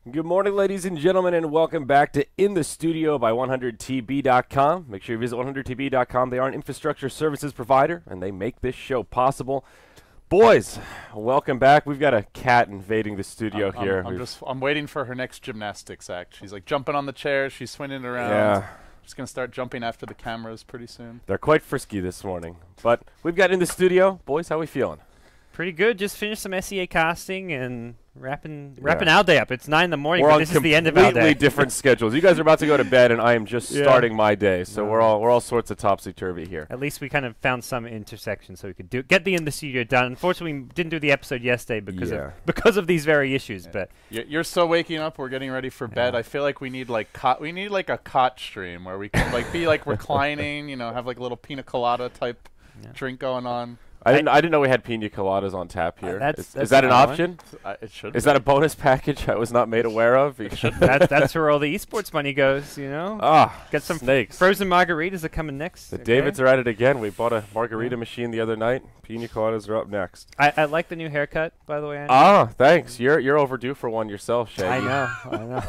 Good morning, ladies and gentlemen, and welcome back to In the Studio by 100tb.com. Make sure you visit 100tb.com. They are an infrastructure services provider, and they make this show possible. Boys, welcome back. We've got a cat invading the studio here. I'm waiting for her next gymnastics act. She's like jumping on the chair. She's swinging around. Yeah. She's going to start jumping after the cameras pretty soon. They're quite frisky this morning. But we've got In the Studio. Boys, how we feeling? Pretty good. Just finished some SEA casting and wrapping our day up. It's 9 in the morning, but this is the end of our day. Completely different schedules. You guys are about to go to bed, and I am just starting my day. So we're all sorts of topsy-turvy here. At least we kind of found some intersection so we could get the In the Studio done. Unfortunately, we didn't do the episode yesterday because of these very issues. Yeah. But you're still waking up. We're getting ready for bed. I feel like we need like a cot stream where we can like be like reclining. Have like a little pina colada type drink going on. I didn't know we had pina coladas on tap here. Is that an option? It should. Is that a bonus package I was not made aware of? That's where all the esports money goes, Get some snakes. Frozen margaritas are coming next. The Davids are at it again. We bought a margarita machine the other night. Pina coladas are up next. I like the new haircut, by the way, Andy. Thanks. You're overdue for one yourself, Shaggy. I know.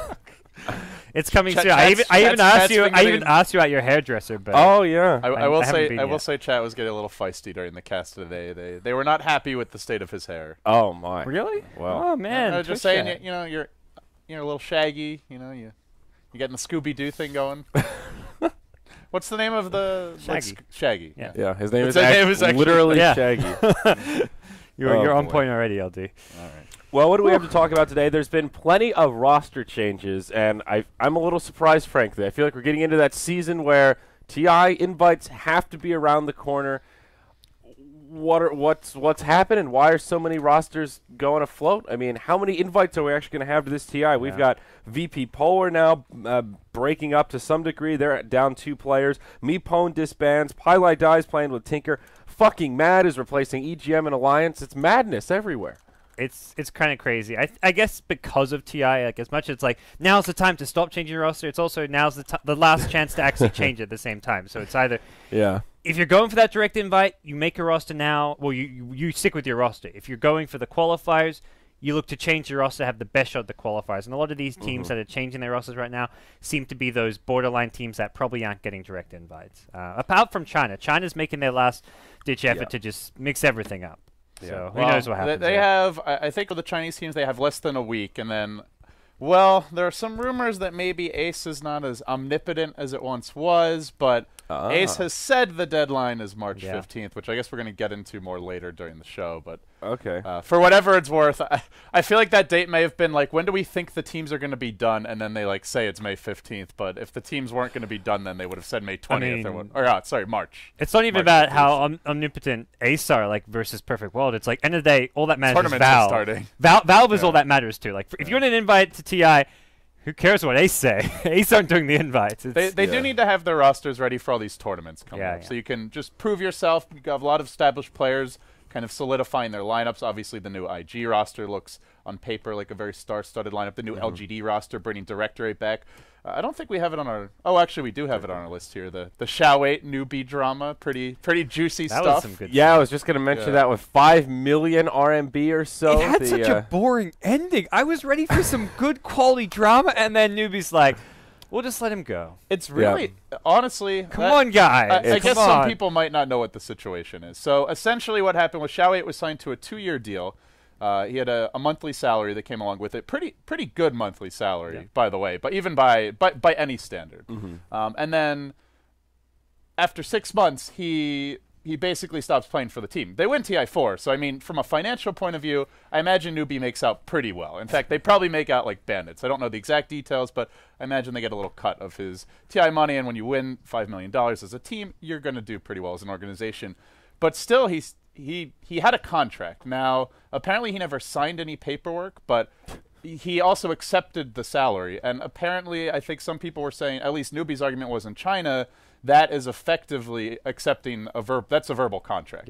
It's coming soon. I even asked you at your hairdresser, but I will say Chat was getting a little feisty during the cast today. They were not happy with the state of his hair. Oh my! Really? Well, oh man! I was just saying, you're a little shaggy. You getting the Scooby Doo thing going. What's the name of the Shaggy? Shaggy. Yeah. His name is actually literally Shaggy. You're on point already, LD. All right. Well, what do we have to talk about today? There's been plenty of roster changes, and I'm a little surprised, frankly. I feel like we're getting into that season where TI invites have to be around the corner. What's happening? Why are so many rosters going afloat? I mean, how many invites are we actually going to have to this TI? We've got VP Polar now breaking up to some degree. They're down 2 players. Meepone disbands. Pylai Dai's playing with Tinker. Fucking Mad is replacing EGM and Alliance. It's madness everywhere. It's kind of crazy. I guess because of TI, like as much as it's like now's the time to stop changing your roster, it's also now's the last chance to actually change it at the same time. So it's either if you're going for that direct invite, you make a roster now. Well, you stick with your roster. If you're going for the qualifiers, you look to change your roster, have the best shot at the qualifiers. And a lot of these teams that are changing their rosters right now seem to be those borderline teams that probably aren't getting direct invites. Apart from China. China's making their last-ditch effort to just mix everything up. So who knows what happens. They have, I think for the Chinese teams, they have less than a week. And then, there are some rumors that maybe Ace is not as omnipotent as it once was. But Ace has said the deadline is March 15th, which I guess we're going to get into more later during the show. But for whatever it's worth, I feel like that date may have been like, when do we think the teams are going to be done? And then they say it's May 15th. But if the teams weren't going to be done, then they would have said May 20th March. It's not even about how omnipotent Ace are versus Perfect World. It's like end of the day, all that matters is Valve. Valve is all that matters too. If you're going to invite to TI, who cares what Ace say? Ace aren't doing the invites. They do need to have their rosters ready for all these tournaments coming up. So you can just prove yourself. You have a lot of established players kind of solidifying their lineups. Obviously, the new IG roster looks on paper like a very star-studded lineup. The new LGD roster bringing Directorate back. I don't think we have it on our... Oh, actually, we do have it on our list here. The Shao 8 newbie drama. Pretty juicy stuff. Was some good stuff. I was just going to mention that with 5 million RMB or so. It had such a boring ending. I was ready for some good quality drama, and then Newbie's like, we'll just let him go. It's really... Honestly... Come on, guys. I guess some people might not know what the situation is. So, essentially what happened was Shao 8 was signed to a 2-year deal. He had a monthly salary that came along with it. Pretty good monthly salary, by the way, but even by any standard. And then after 6 months, he basically stops playing for the team. They win TI4, so I mean, from a financial point of view, I imagine Newbie makes out pretty well. In fact, they probably make out like bandits. I don't know the exact details, but I imagine they get a little cut of his TI money, and when you win $5 million as a team, you're going to do pretty well as an organization. But still, he had a contract. Now, apparently he never signed any paperwork, but he also accepted the salary. And apparently, I think some people were saying, at least Newbie's argument was in China, that is effectively accepting that's a verbal contract.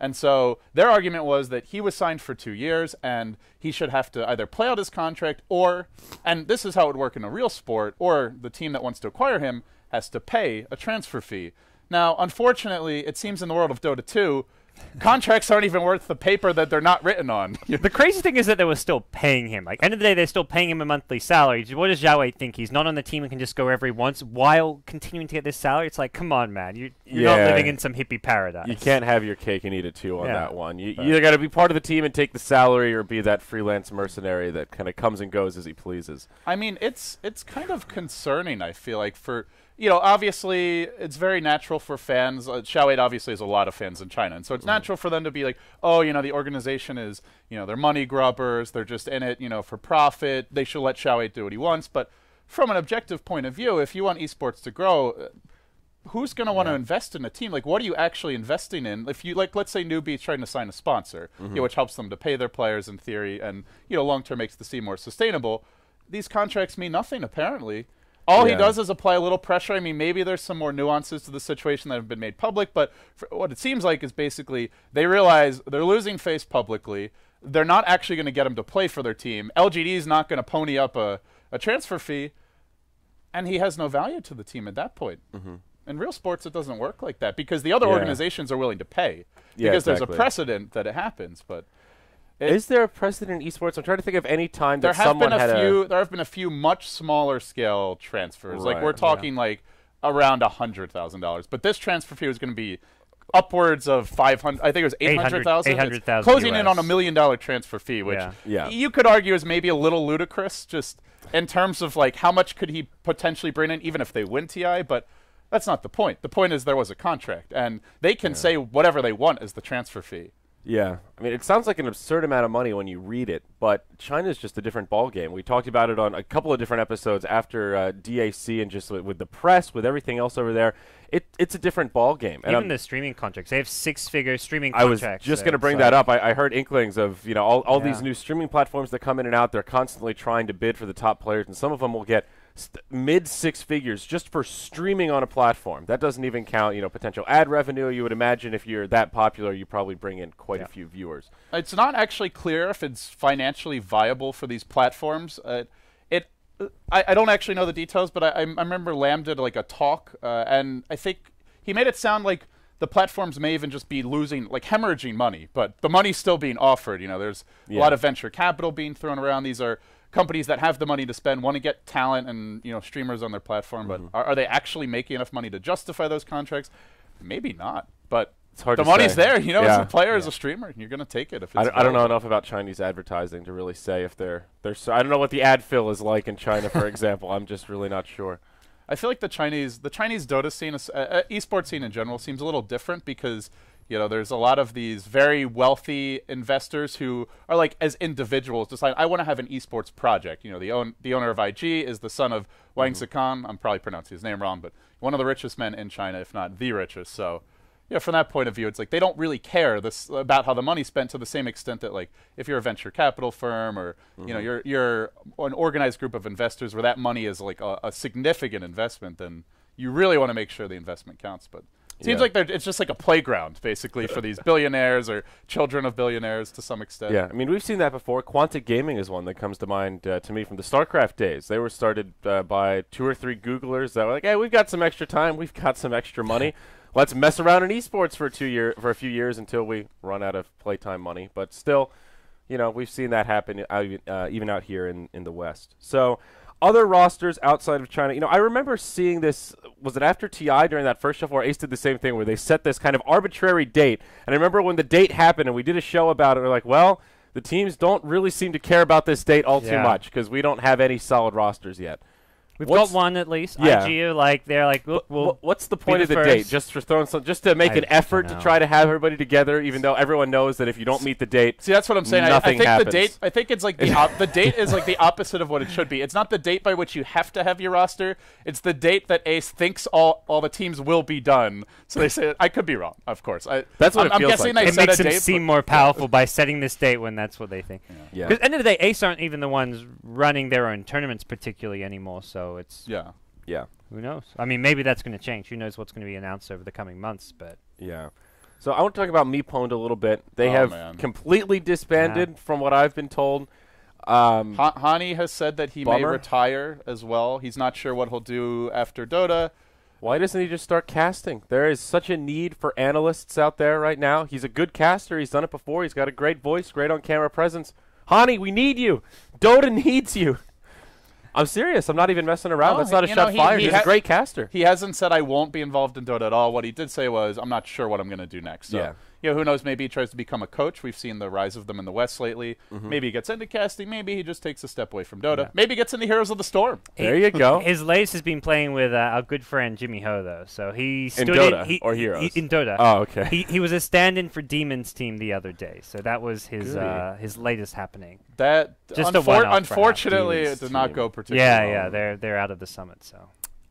And so their argument was that he was signed for 2 years and he should have to either play out his contract or, and this is how it would work in a real sport, or the team that wants to acquire him has to pay a transfer fee. Now, unfortunately, it seems in the world of Dota 2, contracts aren't even worth the paper that they're not written on. The crazy thing is that they were still paying him. Like, end of the day, they're still paying him a monthly salary. What does Zhao Wei think? He's not on the team and can just go wherever he wants while continuing to get this salary? It's like, come on, man. You're not living in some hippie paradise. You can't have your cake and eat it too on that one. You either got to be part of the team and take the salary or be that freelance mercenary that kind of comes and goes as he pleases. I mean, it's kind of concerning, I feel like, for... obviously, it's very natural for fans. Zhao Wei obviously has a lot of fans in China, and so it's natural for them to be like, oh, the organization is, they're money grubbers. They're just in it, for profit. They should let Zhao Wei do what he wants. But from an objective point of view, if you want esports to grow, who's going to want to invest in a team? Like, what are you actually investing in? If you, let's say Newbie's trying to sign a sponsor, which helps them to pay their players in theory, and, long-term makes the scene more sustainable, these contracts mean nothing, apparently. All he does is apply a little pressure. I mean, maybe there's some more nuances to the situation that have been made public, but what it seems like is basically they realize they're losing face publicly. They're not actually going to get him to play for their team. LGD is not going to pony up a transfer fee, and he has no value to the team at that point. In real sports, it doesn't work like that because the other organizations are willing to pay because there's a precedent that it happens, but... Is there a precedent in esports? I'm trying to think of any time that someone had There have been a few much smaller scale transfers. Like we're talking like around $100,000. But this transfer fee was going to be upwards of 500. I think it was 800,000. 800,000. Closing in on $1 million transfer fee, which you could argue is maybe a little ludicrous, just in terms of like how much could he potentially bring in, even if they win TI. But that's not the point. The point is there was a contract, and they can say whatever they want as the transfer fee. Yeah. I mean, it sounds like an absurd amount of money when you read it, but China's just a different ballgame. We talked about it on a couple of different episodes after DAC and just with the press, with everything else over there. It's a different ballgame. Even the streaming contracts. They have six-figure streaming contracts. I was just going to bring that up. I heard inklings of, all these new streaming platforms that come in and out. They're constantly trying to bid for the top players, and some of them will get mid-six figures just for streaming on a platform. That doesn't even count, potential ad revenue. You would imagine if you're that popular, you probably bring in quite a few viewers. It's not actually clear if it's financially viable for these platforms. I don't actually know the details, but I remember Lam did like a talk, and I think he made it sound like the platforms may even just be losing, like hemorrhaging money, but the money's still being offered. There's a lot of venture capital being thrown around. These are companies that have the money to spend, want to get talent and streamers on their platform, but are they actually making enough money to justify those contracts? Maybe not, but it's hard the to money's say. there. As a player, as a streamer, you're going to take it. If it's I don't know enough about Chinese advertising to really say if they're I don't know what the ad fill is like in China, for example. I'm just really not sure. I feel like the Chinese Dota scene, esports scene in general, seems a little different because there's a lot of these very wealthy investors who are like, as individuals, decide I want to have an esports project. The owner of IG is the son of Wang Zikan. I'm probably pronouncing his name wrong, but one of the richest men in China, if not the richest. So, from that point of view, it's like they don't really care about how the money's spent to the same extent that, like, if you're a venture capital firm or you're an organized group of investors where that money is like a significant investment, then you really want to make sure the investment counts. But it seems like it's just like a playground, basically, for these billionaires or children of billionaires to some extent. Yeah, I mean, we've seen that before. Quantic Gaming is one that comes to mind to me from the StarCraft days. They were started by 2 or 3 Googlers that were like, hey, we've got some extra time. We've got some extra money. Let's mess around in esports for a few years until we run out of playtime money. But still, we've seen that happen even out here in the West. So other rosters outside of China, I remember seeing this, was it after TI during that first shuffle, where Ace did the same thing where they set this kind of arbitrary date. And I remember when the date happened and we did a show about it, we're like, well, the teams don't really seem to care about this date all too much because we don't have any solid rosters yet. We've got one at least. Yeah. IG, they're like, look, what's the point of the date? Just for throwing just to make an effort to try to have everybody together, even though everyone knows that if you don't meet the date, see, that's what I'm saying. I think happens. the date. I think it's like the date is like the opposite of what it should be. It's not the date by which you have to have your roster. It's the date that Ace thinks all the teams will be done. So they say, I could be wrong, of course. That's what I'm it feels guessing like. they it set makes a them date seem more powerful by setting this date when that's what they think. Yeah. Because at the end of the day, Ace aren't even the ones running their own tournaments particularly anymore. So it's Yeah. Who knows? I mean, maybe that's going to change. Who knows what's going to be announced over the coming months? But yeah. So I want to talk about Meepwned a little bit. They have completely disbanded, from what I've been told. Hani has said that he may retire as well. He's not sure what he'll do after Dota. Why doesn't he just start casting? There is such a need for analysts out there right now. He's a good caster. He's done it before. He's got a great voice, great on-camera presence. Hani, we need you. Dota needs you. I'm serious. I'm not even messing around. That's not a shot fired. He's a great caster. He hasn't said, I won't be involved in Dota at all. What he did say was, I'm not sure what I'm going to do next. So, who knows? Maybe he tries to become a coach. We've seen the rise of them in the West lately. Maybe he gets into casting. Maybe he just takes a step away from Dota. Maybe he gets into Heroes of the Storm. There you go. His latest has been playing with our good friend Jimmy Ho, though. So he stood in Dota or Heroes? In Dota. Oh, okay. He was a stand-in for Demon's team the other day. So that was his latest happening. That just unfortunately it did not go particularly well. They're out of the summit. So.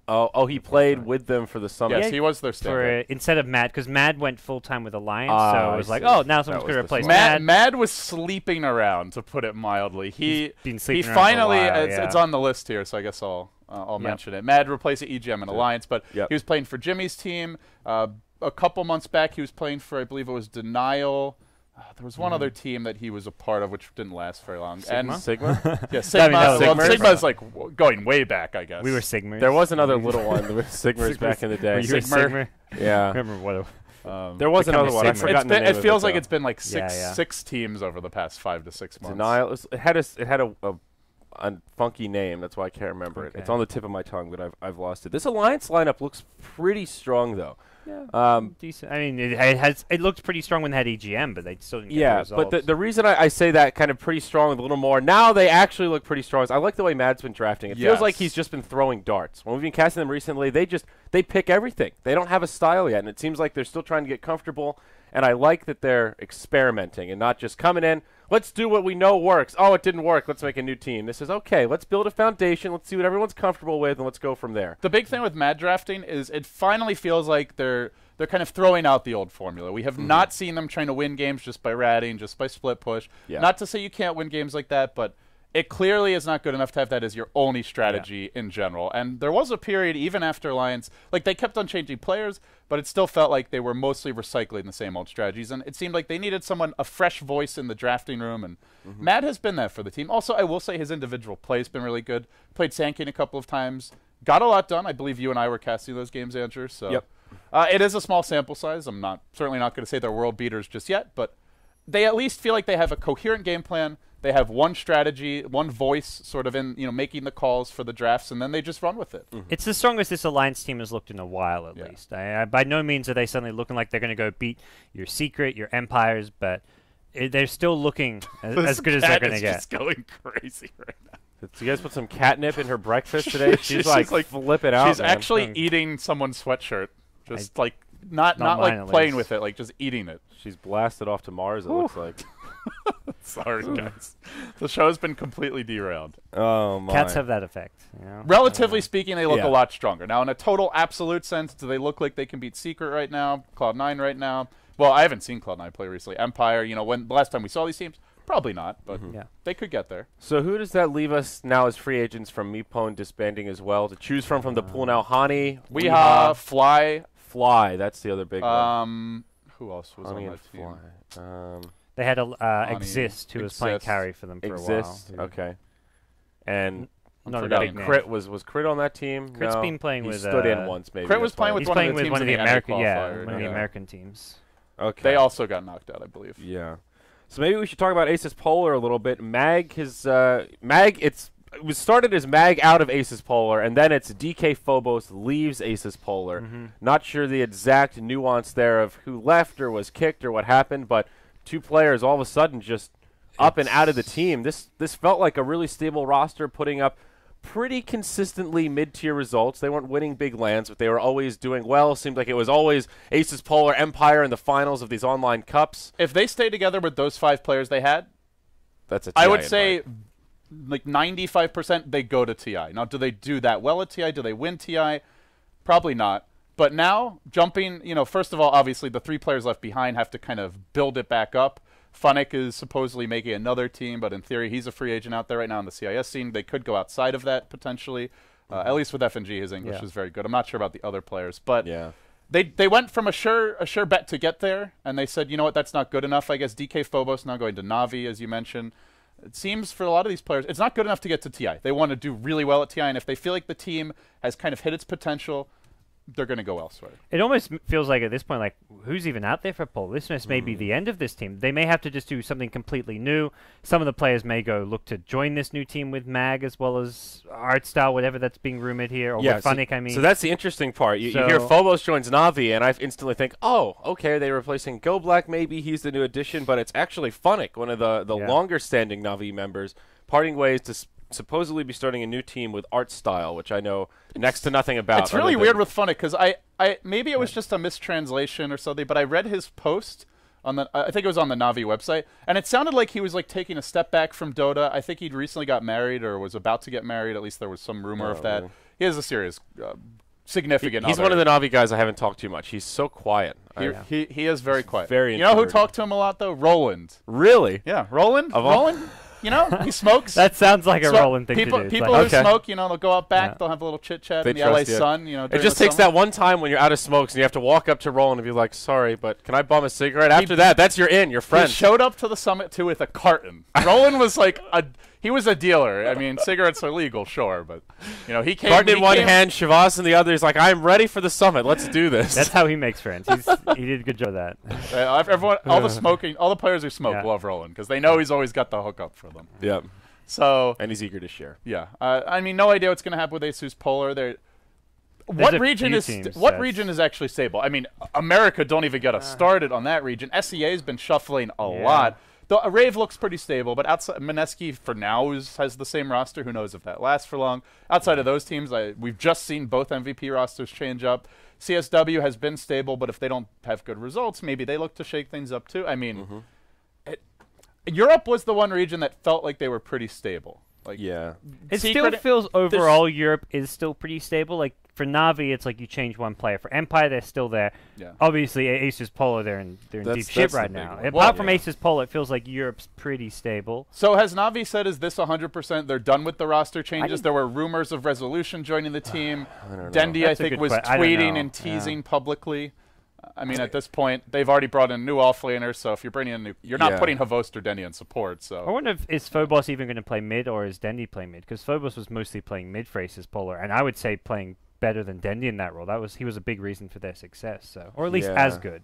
Oh, he played with them for the summit. Yes, he was their stand-in. Instead of Mad, because Mad went full-time with Alliance, so it was like, oh, now someone's going to replace Mad. Mad was sleeping around, to put it mildly. He's been sleeping around finally, for a while, it's on the list here, so I guess I'll mention it. Mad replaced EGM and Alliance, but he was playing for Jimmy's team. A couple months back, he was playing for, I believe it was Denial. There was one other team that he was a part of, which didn't last very long. Sigma? Yeah, Sigma. Sigma's like going way back, I guess. We were Sigmers. There was another little one. There were Sigmers back in the day. Were you Sigmer? Yeah. Remember what? There was another one. It feels like it's been like six teams over the past 5 to 6 months. Denial. It had a funky name. That's why I can't remember it. It's on the tip of my tongue, but I've lost it. This Alliance lineup looks pretty strong, though. Yeah, decent. I mean, it looked pretty strong when they had EGM, but they still didn't get the results. But the reason I say that kind of pretty strong a little more, now they actually look pretty strong. I like the way Mad's been drafting. It feels like he's just been throwing darts. When we've been casting them recently, they pick everything. They don't have a style yet, and it seems like they're still trying to get comfortable. And I like that they're experimenting and not just coming in, let's do what we know works. Oh, it didn't work. Let's make a new team. This is, okay, let's build a foundation. Let's see what everyone's comfortable with, and let's go from there. The big thing with Mad drafting is it finally feels like they're kind of throwing out the old formula. We have not seen them trying to win games just by ratting, just by split push. Not to say you can't win games like that, but it clearly is not good enough to have that as your only strategy in general. And there was a period, even after Alliance, like they kept on changing players, but it still felt like they were mostly recycling the same old strategies. And it seemed like they needed a fresh voice in the drafting room. And Matt has been that for the team. Also, I will say his individual play has been really good. Played Sankin a couple of times. Got a lot done. I believe you and I were casting those games, Andrew. So it is a small sample size. I'm certainly not going to say they're world beaters just yet, but they at least feel like they have a coherent game plan. They have one strategy, one voice sort of in, making the calls for the drafts, and then they just run with it. It's the strongest this Alliance team has looked in a while, at least. By no means are they suddenly looking like they're going to go beat your Secret, your Empires, but they're still looking as good as they're going to get. Just going crazy right now. Did you guys put some catnip in her breakfast today? She's like flipping out. She's actually eating someone's sweatshirt, just not like playing with it, like just eating it. She's blasted off to Mars, it looks like. Sorry, guys. The show's been completely derailed. Oh, my. Cats have that effect. Relatively speaking, they look a lot stronger. Now, in a total absolute sense, do they look like they can beat Secret right now, Cloud9 right now? Well, I haven't seen Cloud9 play recently. Empire, when the last time we saw these teams, probably not, but they could get there. So who does that leave us now as free agents from Meepone disbanding as well to choose from the pool now? Hani, Weeha, Fly. That's the other big one. Who else was on that team? They had Exist, who was playing carry for them for a while. Okay. And not a big name. Crit was Crit on that team? Crit's been playing with. He stood in once, maybe. Crit was playing with one of the American, one of the American teams. Okay. They also got knocked out, I believe. Yeah. So maybe we should talk about Aces Polar a little bit. It was started as Mag out of Aces Polar, and then it's DK Phobos leaves Aces Polar. Not sure the exact nuance there of who left or was kicked or what happened, but 2 players all of a sudden just up and out of the team. This felt like a really stable roster, putting up pretty consistently mid-tier results. They weren't winning big lands, but they were always doing well. Seemed like it was always Aces Polar Empire in the finals of these online cups. If they stay together with those 5 players they had, that's a TI I would say like 95% they go to TI. Now, do they do that well at TI? Do they win TI? Probably not. But now, jumping, first of all, obviously the 3 players left behind have to kind of build it back up. Funnick is supposedly making another team, but in theory, he's a free agent out there right now in the CIS scene. They could go outside of that potentially. At least with FNG, his English is very good. I'm not sure about the other players, but they went from a sure bet to get there, and they said, you know what, that's not good enough. I guess DK Phobos now going to Navi, as you mentioned. It seems for a lot of these players, it's not good enough to get to TI. They want to do really well at TI, and if they feel like the team has kind of hit its potential, they're going to go elsewhere. It almost feels like at this point, like, who's even out there for Paul? This may be the end of this team. They may have to just do something completely new. Some of the players may go look to join this new team with Mag as well as Artstyle, whatever that's being rumored here, or with Funnick, I mean. So that's the interesting part. You hear Phobos joins Na'Vi, and I instantly think, oh, okay, are they replacing Go Black? Maybe he's the new addition, but it's actually Funnick, one of the longer-standing Na'Vi members, parting ways to supposedly be starting a new team with Artstyle, which I know next to nothing about. It's really weird with Funnick because I maybe it was just a mistranslation or something, but I read his post on the I think it was on the Na'Vi website, and it sounded like he was like taking a step back from Dota. I think he'd recently got married or was about to get married. At least there was some rumor of that. Really? He has a serious, significant. He's one of the Na'Vi guys I haven't talked too much. He's so quiet. He is very quiet. Very. You know who talked to him a lot though? Roland. Really? Yeah, Roland. Roland. You know, he smokes. That sounds like a Roland thing people, to do. People who smoke, you know, they'll go out back, they'll have a little chit-chat in the LA sun, you know. It just takes that one time when you're out of smokes and you have to walk up to Roland and be like, sorry, but can I bum a cigarette? After that, that's your friend. He showed up to the summit, too, with a carton. Roland was like he was a dealer. I mean, cigarettes are legal, sure, but, you know, he came. Carton in one hand, Shavas in the other. He's like, I'm ready for the summit. Let's do this. That's how he makes friends. He did a good job of that. Everyone, all the players who smoke love Roland because they know he's always got the hookup for them. Yep. So and he's eager to share. Yeah, I mean, no idea what's going to happen with ASUS Polar. What region is actually stable? I mean, America don't even get us started on that region. SEA's been shuffling a lot. The Rave looks pretty stable, but outside Mineski for now has the same roster. Who knows if that lasts for long? Outside of those teams, we've just seen both MVP rosters change up. CSW has been stable, but if they don't have good results, maybe they look to shake things up too. I mean. Europe was the one region that felt like they were pretty stable. Like, it still feels overall Europe is still pretty stable. Like for Na'Vi, it's like you change one player. For Empire, they're still there. Yeah. Obviously, ASUS Polo, they're in deep shit right now. Apart from ASUS Polo, it feels like Europe's pretty stable. So has Na'Vi said, is this 100%? They're done with the roster changes? There were rumors of Resolution joining the team. Dendi, I think, was tweeting and teasing publicly. I mean, at this point, they've already brought in new offlaners, so if you're bringing in new, you're not putting Havost or Dendi in support. So I wonder if is Phobos even going to play mid or is Dendi playing mid? Because Phobos was mostly playing mid for ASUS Polar, and I would say playing better than Dendi in that role. He was a big reason for their success, so or at least as good.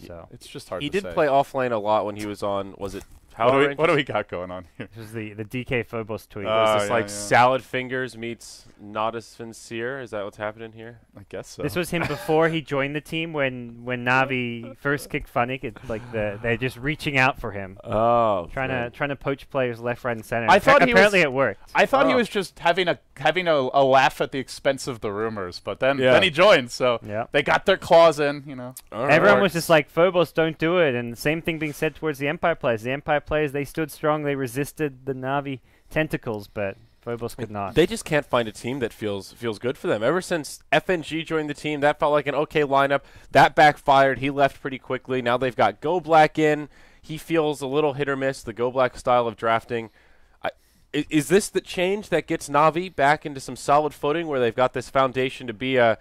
So it's just hard. He did play offlane a lot when he was on. Was it? What do we got going on here? This is the DK Phobos tweet. Was this like Salad Fingers meets Not as Sincere? Is that what's happening here? I guess so. This was him before he joined the team when Na'Vi first kicked Funnick. It's like they're just reaching out for him. Oh, trying to poach players left, right, and center. I thought apparently it worked. I thought he was just having a laugh at the expense of the rumors, but then he joined, so they got their claws in. You know, everyone was just like Phobos, don't do it, and the same thing being said towards the Empire players. The Empire players, they stood strong, they resisted the Na'Vi tentacles, but Phobos could not. They just can't find a team that feels good for them. Ever since FNG joined the team, that felt like an okay lineup. That backfired. He left pretty quickly. Now they've got Go Black in. He feels a little hit or miss, the Go Black style of drafting. Is this the change that gets Na'Vi back into some solid footing where they've got this foundation to be a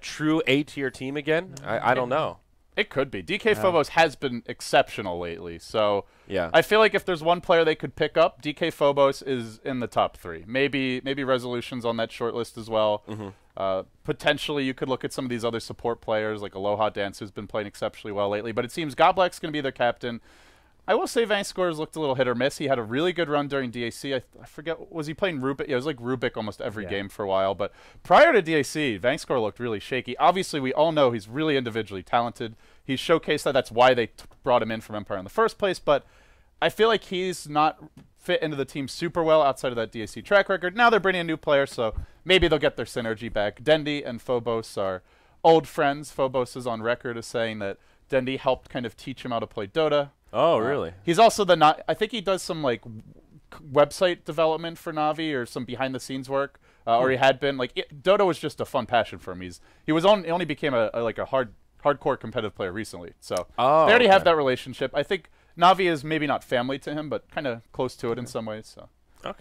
true A-tier team again? I don't know. It could be. DK Phobos has been exceptional lately, so I feel like if there's one player they could pick up, DK Phobos is in the top 3. Maybe Resolution's on that short list as well. Potentially you could look at some of these other support players like Aloha Dance, who's been playing exceptionally well lately, but it seems Godblack's going to be their captain. I will say Vangscore's looked a little hit or miss. He had a really good run during DAC. I forget, was he playing Rubik? Yeah, it was like Rubik almost every game for a while. But prior to DAC, Vangscore looked really shaky. Obviously, we all know he's really individually talented. He's showcased that. That's why they brought him in from Empire in the first place. But I feel like he's not fit into the team super well outside of that DAC track record. Now they're bringing a new player, so maybe they'll get their synergy back. Dendi and Phobos are old friends. Phobos is on record as saying that Dendi helped kind of teach him how to play Dota. Oh, really? He's also I think he does some like website development for Na'Vi or some behind the scenes work, or he had been. Like Dota was just a fun passion for him. He only became a hardcore competitive player recently. So they already have that relationship. I think Na'Vi is maybe not family to him, but kind of close to it in some ways. So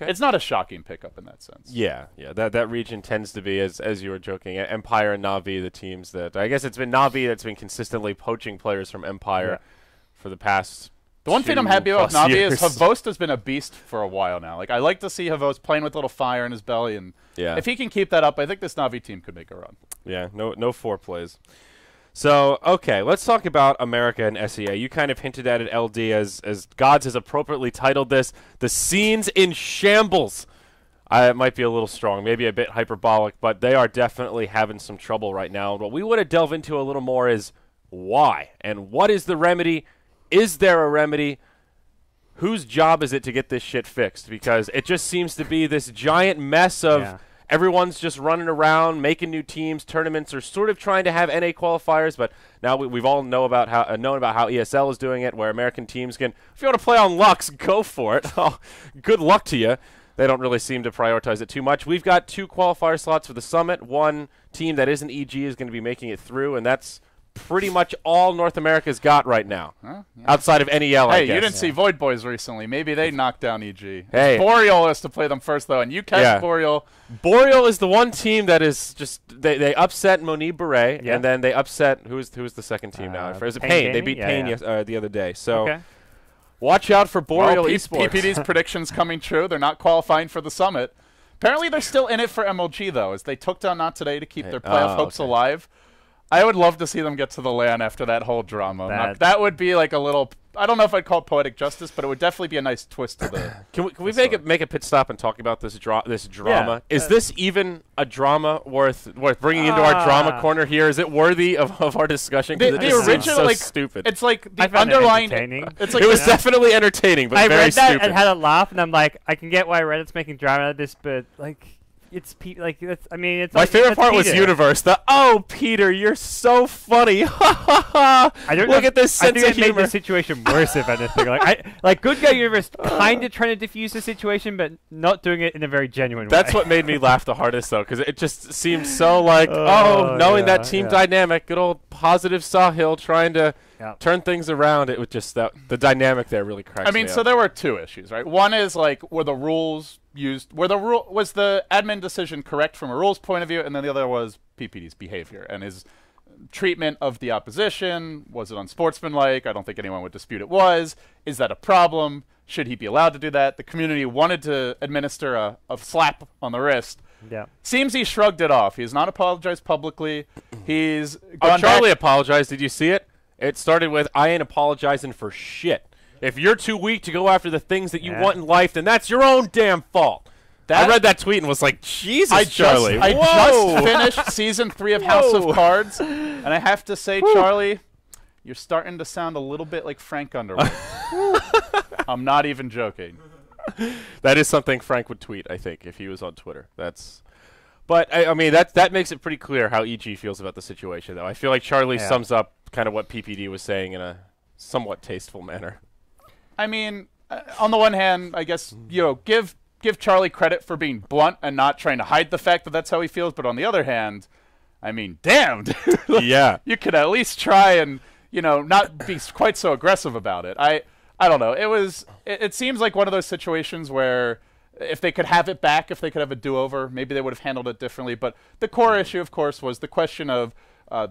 it's not a shocking pickup in that sense. Yeah. That region tends to be, as you were joking, Empire and Na'Vi, the teams that I guess it's been Na'Vi that's been consistently poaching players from Empire. For the past The one thing I'm happy about with Navi is Havost has been a beast for a while now. Like, I like to see Havost playing with a little fire in his belly, and if he can keep that up, I think this Navi team could make a run. Yeah, no four plays. So, okay, let's talk about America and SEA. You kind of hinted at it, LD, as Gods has appropriately titled this, The Scenes in Shambles. It might be a little strong, maybe a bit hyperbolic, but they are definitely having some trouble right now. What we want to delve into a little more is why, and what is the remedy? Is there a remedy? Whose job is it to get this shit fixed? Because it just seems to be this giant mess of everyone's just running around, making new teams. Tournaments are sort of trying to have NA qualifiers, but now we've all known about how ESL is doing it, where American teams can, if you want to play on Lux, go for it. Oh, good luck to you. They don't really seem to prioritize it too much. We've got 2 qualifier slots for the Summit. One team that isn't EG is going to be making it through, and that's pretty much all North America's got right now, outside of NEL, I guess. Hey, you didn't see Void Boys recently. Maybe they knocked down EG. Hey. Boreal has to play them first, though, and you catch Boreal. Boreal is the one team that is just they upset Moni Beret, and then they upset who's the second team now? Is it Pain? They beat Pain the other day. So watch out for Boreal Esports. PPD's predictions coming true. They're not qualifying for the Summit. Apparently, they're still in it for MLG, though, as they took down Not Today to keep their playoff hopes alive. I would love to see them get to the LAN after that whole drama. That would be like a little, I don't know if I'd call it poetic justice, but it would definitely be a nice twist to the Can we make a pit stop and talk about this drama? Is this even a drama worth bringing into our drama corner here? Is it worthy of our discussion? The original, so stupid. It's like the underlying. It's like it was definitely entertaining, but very stupid. I read that and had a laugh, and I'm like, I can get why Reddit's making drama out of this, but like. It's it's my favorite part was Universe. Peter, you're so funny. Look at this sense of humor. I think it made the situation worse, if anything. Like Good Guy Universe kind of trying to diffuse the situation, but not doing it in a very genuine way. That's what made me laugh the hardest, though, because it just seems so like, knowing that team dynamic, good old positive Sahil trying to turn things around. It was just the dynamic there really cracks me up. So there were 2 issues, right? One is like, were the rules used? Was the admin decision correct from a rules point of view? And then the other was PPD's behavior and his treatment of the opposition. Was it unsportsmanlike? I don't think anyone would dispute it was. Is that a problem? Should he be allowed to do that? The community wanted to administer a slap on the wrist. Yeah. Seems he shrugged it off. He's not apologized publicly. He's Charlie apologized. Did you see it? It started with, I ain't apologizing for shit. If you're too weak to go after the things that you want in life, then that's your own damn fault. I read that tweet and was like, Jesus, Charlie. I just finished Season 3 of House of Cards, and I have to say, Charlie, you're starting to sound a little bit like Frank Underwood. I'm not even joking. That is something Frank would tweet, I think, if he was on Twitter. But I mean, that makes it pretty clear how EG feels about the situation, though. I feel like Charlie sums up kind of what PPD was saying in a somewhat tasteful manner. I mean, on the one hand, I guess, give Charlie credit for being blunt and not trying to hide the fact that that's how he feels. But on the other hand, I mean, damn, dude. You could at least try and, not be quite so aggressive about it. I don't know. It seems like one of those situations where if they could have it back, if they could have a do-over, maybe they would have handled it differently. But the core issue, of course, was the question of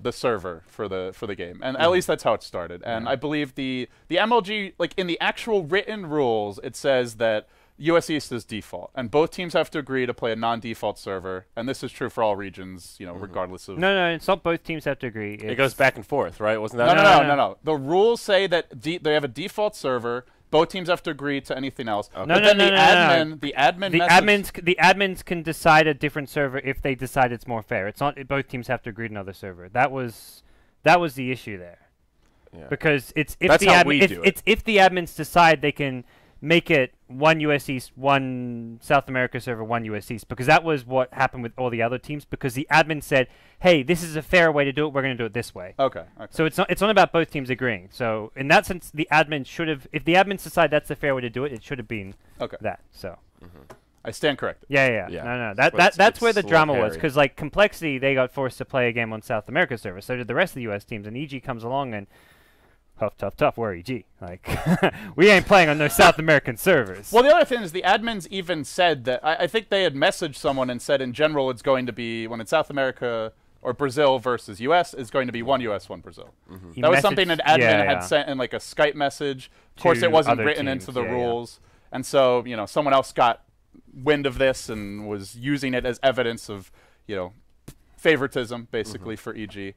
the server for the game, and at least that's how it started. And I believe the MLG, like in the actual written rules, it says that US East is default, and both teams have to agree to play a non-default server, and this is true for all regions, regardless of. No, it's not. Both teams have to agree. It goes back and forth, right? Wasn't that? No. The rules say that they have a default server. Both teams have to agree to anything else. Okay. The admins can decide a different server if they decide it's more fair. It's not both teams have to agree to another server. That was the issue there. Yeah. Because if the admins decide they can make it one US East, one South America server, one US East, because that was what happened with all the other teams, because the admin said, hey, this is a fair way to do it, we're going to do it this way. Okay. So it's not about both teams agreeing. So in that sense, the admin should have, if the admins decide that's the fair way to do it, it should have been that. So I stand corrected. Yeah. No. That's where the drama was, because like Complexity, they got forced to play a game on South America server. So did the rest of the US teams, and EG comes along and tough, we're EG. Like, we ain't playing on those South American servers. Well, the other thing is the admins even said that, I think they had messaged someone and said in general it's going to be, when it's South America or Brazil versus U.S. is going to be one U.S., one Brazil. That was something an admin had sent in like a Skype message. Of course, it wasn't written into the rules. And so, you know, someone else got wind of this and was using it as evidence of, you know, favoritism, basically, for EG.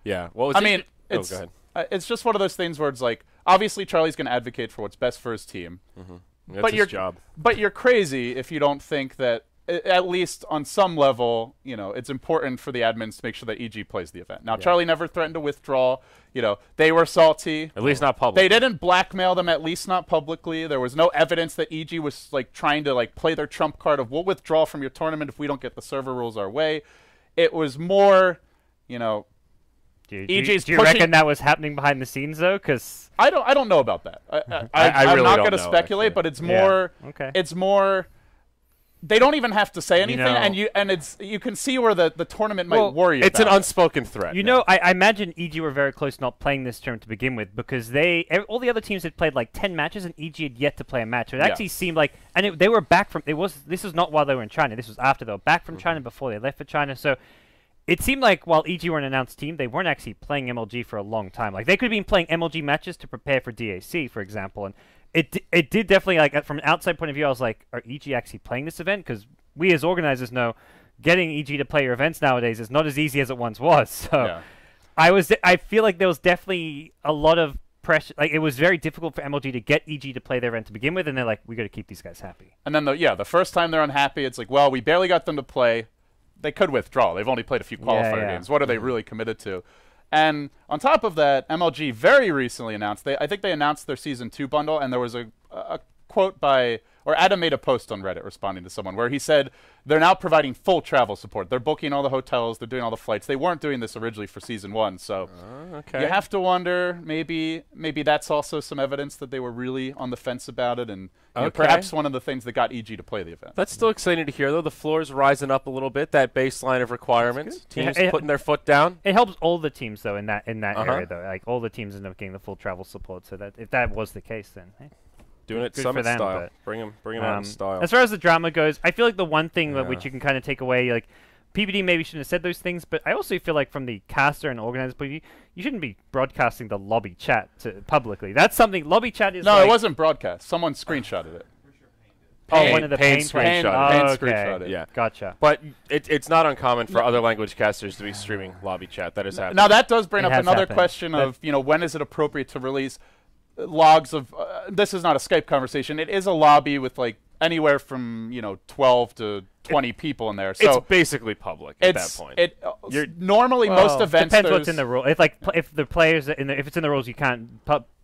Yeah. Well, I mean, it's just one of those things where it's like, obviously, Charlie's going to advocate for what's best for his team. That's his job. But you're crazy if you don't think that, at least on some level, you know, it's important for the admins to make sure that EG plays the event. Now, Charlie never threatened to withdraw. You know, they were salty. At least not publicly. They didn't blackmail them, at least not publicly. There was no evidence that EG was, like, trying to, like, play their trump card of, we'll withdraw from your tournament if we don't get the server rules our way. It was more, you know, do you reckon that was happening behind the scenes, though? Because I don't know about that. I'm really not going to speculate, but it's more. It's more. They don't even have to say anything, and you can see where the tournament might worry about. It's an unspoken threat. You know, I imagine EG were very close not playing this tournament to begin with, because all the other teams had played like 10 matches, and EG had yet to play a match. So it actually seemed like, and they were back from. This was not while they were in China. This was after they were back from China before they left for China. So it seemed like while EG were an announced team, they weren't actually playing MLG for a long time. Like they could have been playing MLG matches to prepare for DAC, for example, and it did definitely, like, from an outside point of view, I was like, are EG actually playing this event? Because we as organizers know getting EG to play your events nowadays is not as easy as it once was. So I feel like there was definitely a lot of pressure. Like, it was very difficult for MLG to get EG to play their event to begin with, and they're like, we got to keep these guys happy. And then the first time they're unhappy, it's like, well, we barely got them to play. They could withdraw. They've only played a few qualifier games. What are they really committed to? And on top of that, MLG very recently announced, I think they announced their Season 2 bundle, and there was a quote by, or Adam made a post on Reddit responding to someone where he said they're now providing full travel support. They're booking all the hotels, they're doing all the flights. They weren't doing this originally for Season 1, so you have to wonder, maybe that's also some evidence that they were really on the fence about it, and you know, perhaps one of the things that got EG to play the event. That's still exciting to hear, though. The floor's rising up a little bit, that baseline of requirements. Teams putting their foot down. It helps all the teams, though, in that area, though. Like, all the teams end up getting the full travel support, so that if that was the case, then hey. Doing it Summit style. Bring them out in style. As far as the drama goes, I feel like the one thing that which you can kind of take away, like, PBD maybe shouldn't have said those things, but I also feel like from the caster and organizer point of view, you shouldn't be broadcasting the lobby chat publicly. That's something, lobby chat is it wasn't broadcast. Someone screenshotted it. One of the Pain screenshot it. Yeah, gotcha. But it's not uncommon for other language casters to be streaming lobby chat. That is happening. Now that does bring up another question of, you know, when is it appropriate to release logs of this is not a Skype conversation. It is a lobby with like anywhere from, you know, 12 to 20 people in there. So it's basically public at that point. Normally most events depends what's in the rule. If if the players if it's in the rules, you can't.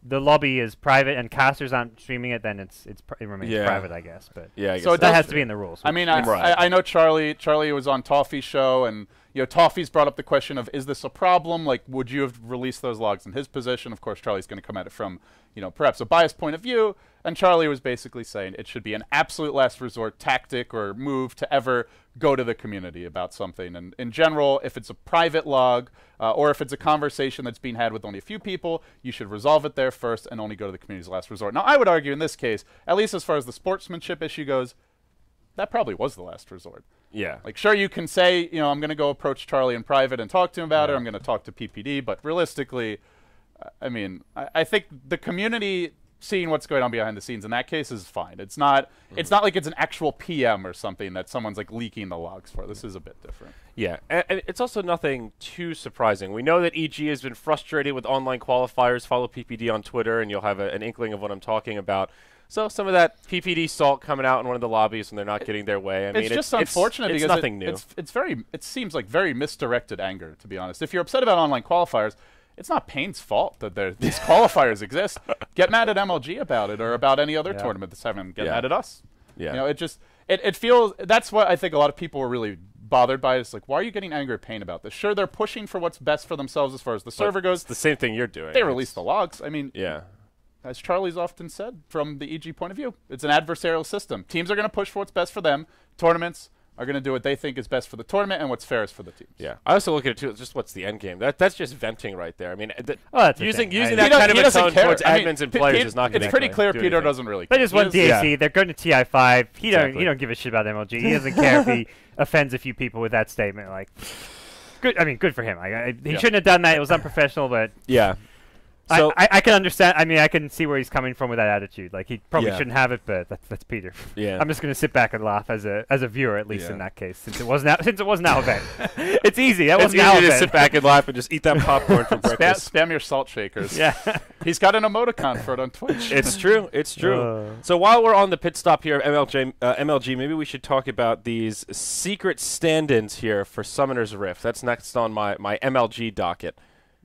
The lobby is private and casters aren't streaming it, then it remains private, I guess. But I guess so that has to be in the rules. I mean, I know Charlie was on Toffee's show, and you know, Toffee's brought up the question of, is this a problem? Like, would you have released those logs in his position? Of course, Charlie's going to come at it from, you know, perhaps a biased point of view. And Charlie was basically saying it should be an absolute last resort tactic or move to ever go to the community about something. And in general, if it's a private log or if it's a conversation that's being had with only a few people, you should resolve it there first and only go to the community's last resort. Now, I would argue in this case, at least as far as the sportsmanship issue goes, that probably was the last resort. Yeah. Like, sure, you can say, you know, I'm going to go approach Charlie in private and talk to him about it. I'm going to talk to PPD. But realistically, I mean, I think the community seeing what's going on behind the scenes in that case is fine. It's not like it's an actual PM or something that someone's like leaking the logs for. This is a bit different. Yeah, and it's also nothing too surprising. We know that EG has been frustrated with online qualifiers. Follow PPD on Twitter and you'll have an inkling of what I'm talking about. So some of that PPD salt coming out in one of the lobbies when they're not getting their way. I mean, it's just unfortunate because nothing new. It seems like very misdirected anger, to be honest. If you're upset about online qualifiers, it's not Payne's fault that these qualifiers exist. Get mad at MLG about it or about any other tournament that's having them. Get mad at us. Yeah. You know, it feels, that's what I think a lot of people were really bothered by. It's like, why are you getting angry at Payne about this? Sure, they're pushing for what's best for themselves as far as the server goes. It's the same thing you're doing. They release the logs. I mean, as Charlie's often said, from the EG point of view, it's an adversarial system. Teams are going to push for what's best for them. Tournaments are going to do what they think is best for the tournament and what's fairest for the teams. Yeah, I also look at it too. Just what's the end game? That's just venting right there. I mean, using that kind of a tone towards admins and players is not going to. It's pretty clear Peter doesn't really care. They just want DAC. They're going to TI5. He don't give a shit about MLG. He doesn't care if he offends a few people with that statement. Like, good. I mean, good for him. He shouldn't have done that. It was unprofessional, but yeah. So I can understand. I mean, I can see where he's coming from with that attitude. Like, he probably shouldn't have it, but that's Peter. Yeah. I'm just going to sit back and laugh as a viewer, at least in that case, since it wasn't our event. It's easy. That wasn't our event. It's easy to sit back and laugh and just eat that popcorn for breakfast. Spam your salt shakers. Yeah. He's got an emoticon for it on Twitch. It's true. It's true. So while we're on the pit stop here of MLG, maybe we should talk about these secret stand-ins here for Summoner's Rift. That's next on my MLG docket.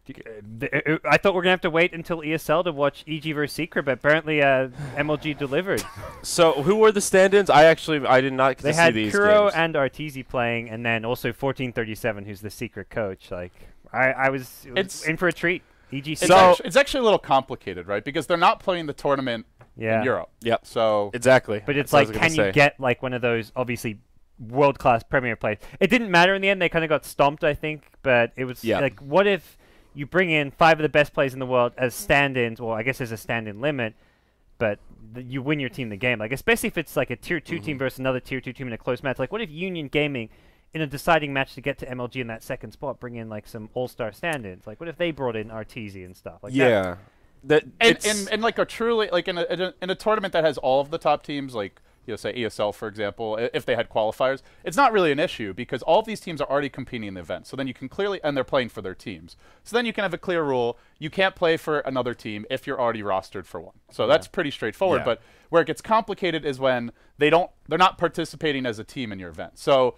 I thought we were going to have to wait until ESL to watch EG vs Secret, but apparently MLG delivered. So who were the stand-ins? I did not They see these Kuro games. and Arteezy playing, and then also 1437, who's the secret coach. Like, I was in for a treat. EG it's actually a little complicated, right? Because they're not playing the tournament in Europe. Yep. So exactly. But it's like, can you get like one of those obviously world-class Premier players? It didn't matter in the end. They kind of got stomped, I think. But it was like, what if you bring in 5 of the best players in the world as stand-ins? Well, I guess there's a stand-in limit, but you win your team the game. Like, especially if it's like a Tier 2 team versus another Tier 2 team in a close match. Like, what if Union Gaming, in a deciding match to get to MLG in that second spot, bring in like some all-star stand-ins? Like, what if they brought in Arteezy and stuff? Like and like a truly like in a tournament that has all of the top teams, like, you know, say ESL, for example, if they had qualifiers, it's not really an issue because all of these teams are already competing in the event. So then you can clearly, and they're playing for their teams. So then you can have a clear rule. You can't play for another team if you're already rostered for one. So that's pretty straightforward. But where it gets complicated is when they're not participating as a team in your event. So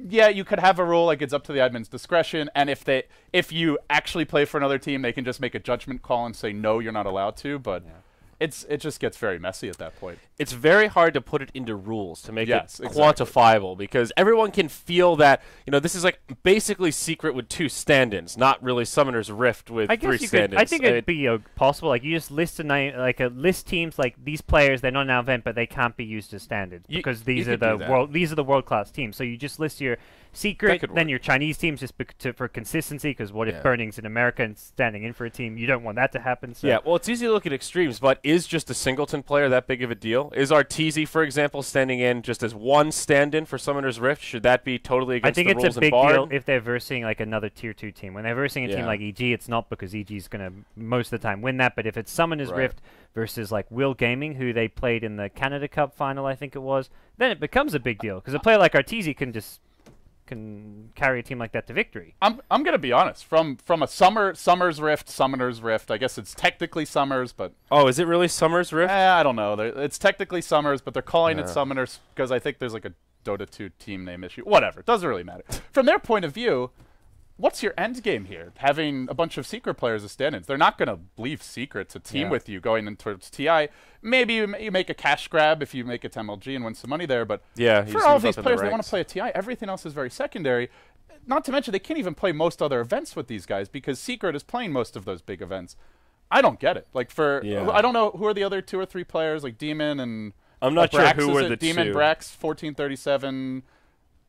you could have a rule like it's up to the admin's discretion. And if you actually play for another team, they can just make a judgment call and say, no, you're not allowed to. But it just gets very messy at that point. It's very hard to put it into rules to make it quantifiable because everyone can feel that, you know, this is like basically Secret with 2 stand-ins, not really Summoner's Rift with 3 stand-ins. I think it'd be possible. Like, you just list list teams like these players. They're not in our event, but they can't be used as stand-ins because these are the world-class teams. So you just list your Secret, then your Chinese teams just for consistency. Because what if Burning's in America and standing in for a team? You don't want that to happen. So. Yeah, well, it's easy to look at extremes, but is just a singleton player that big of a deal? Is Arteezy, for example, standing in just as one stand-in for Summoner's Rift? Should that be totally against the rules? I think it's a big deal if they're versing like another Tier 2 team. When they're versing a team like EG, it's not because EG is going to most of the time win that. But if it's Summoner's Rift versus like Will Gaming, who they played in the Canada Cup final, I think it was, then it becomes a big deal because a player like Arteezy can carry a team like that to victory. I'm gonna be honest. From a Summer's Rift, Summoner's Rift. I guess it's technically Summers, but is it really Summer's Rift? I don't know. It's technically Summers, but they're calling it Summoners because I think there's like a Dota 2 team name issue. Whatever, doesn't really matter. From their point of view, what's your end game here? Having a bunch of Secret players as stand-ins. They're not going to leave Secret to team with you going into TI. Maybe you make a cash grab if you make it to MLG and win some money there, but for all of these players, they want to play a TI. Everything else is very secondary. Not to mention, they can't even play most other events with these guys because Secret is playing most of those big events. I don't get it. Like I don't know who are the other 2 or 3 players, like Demon and I'm not sure who were the Demon, 2. Brax, 1437,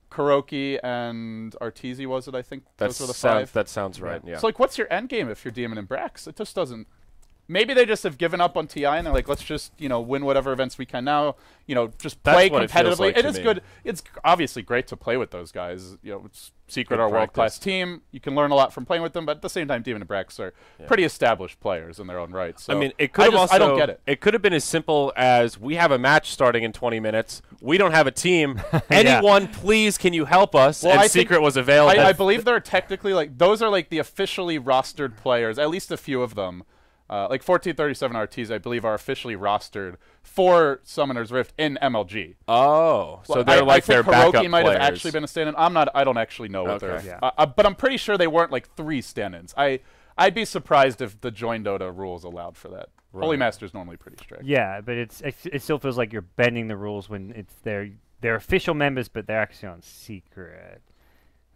Kuroki, and Arteezy, was it? I think those were the 5. That sounds right. Yeah. So like, what's your end game if you're Demon and Brax? It just doesn't. Maybe they just have given up on TI and they're like, let's just win whatever events we can now. Just play competitively. It is good. It's obviously great to play with those guys. It's Secret are a world-class team. You can learn a lot from playing with them, but at the same time, Demon and Brax are pretty established players in their own right. So I mean, it could have I don't get it. It could have been as simple as we have a match starting in 20 minutes. We don't have a team. Anyone, please, can you help us? Well, and Secret was available. I believe they're technically those are like the officially rostered players. At least a few of them. Like 1437 Arteezy, I believe, are officially rostered for Summoner's Rift in MLG. Oh, so they're like their backup players. Hiroki might have actually been a stand-in. I don't actually know what they're. But I'm pretty sure they weren't like 3 stand-ins. I'd be surprised if the Join Dota rules allowed for that. Right. Holy Master's normally pretty strict. Yeah, but it still feels like you're bending the rules when it's they're official members, but they're actually on Secret.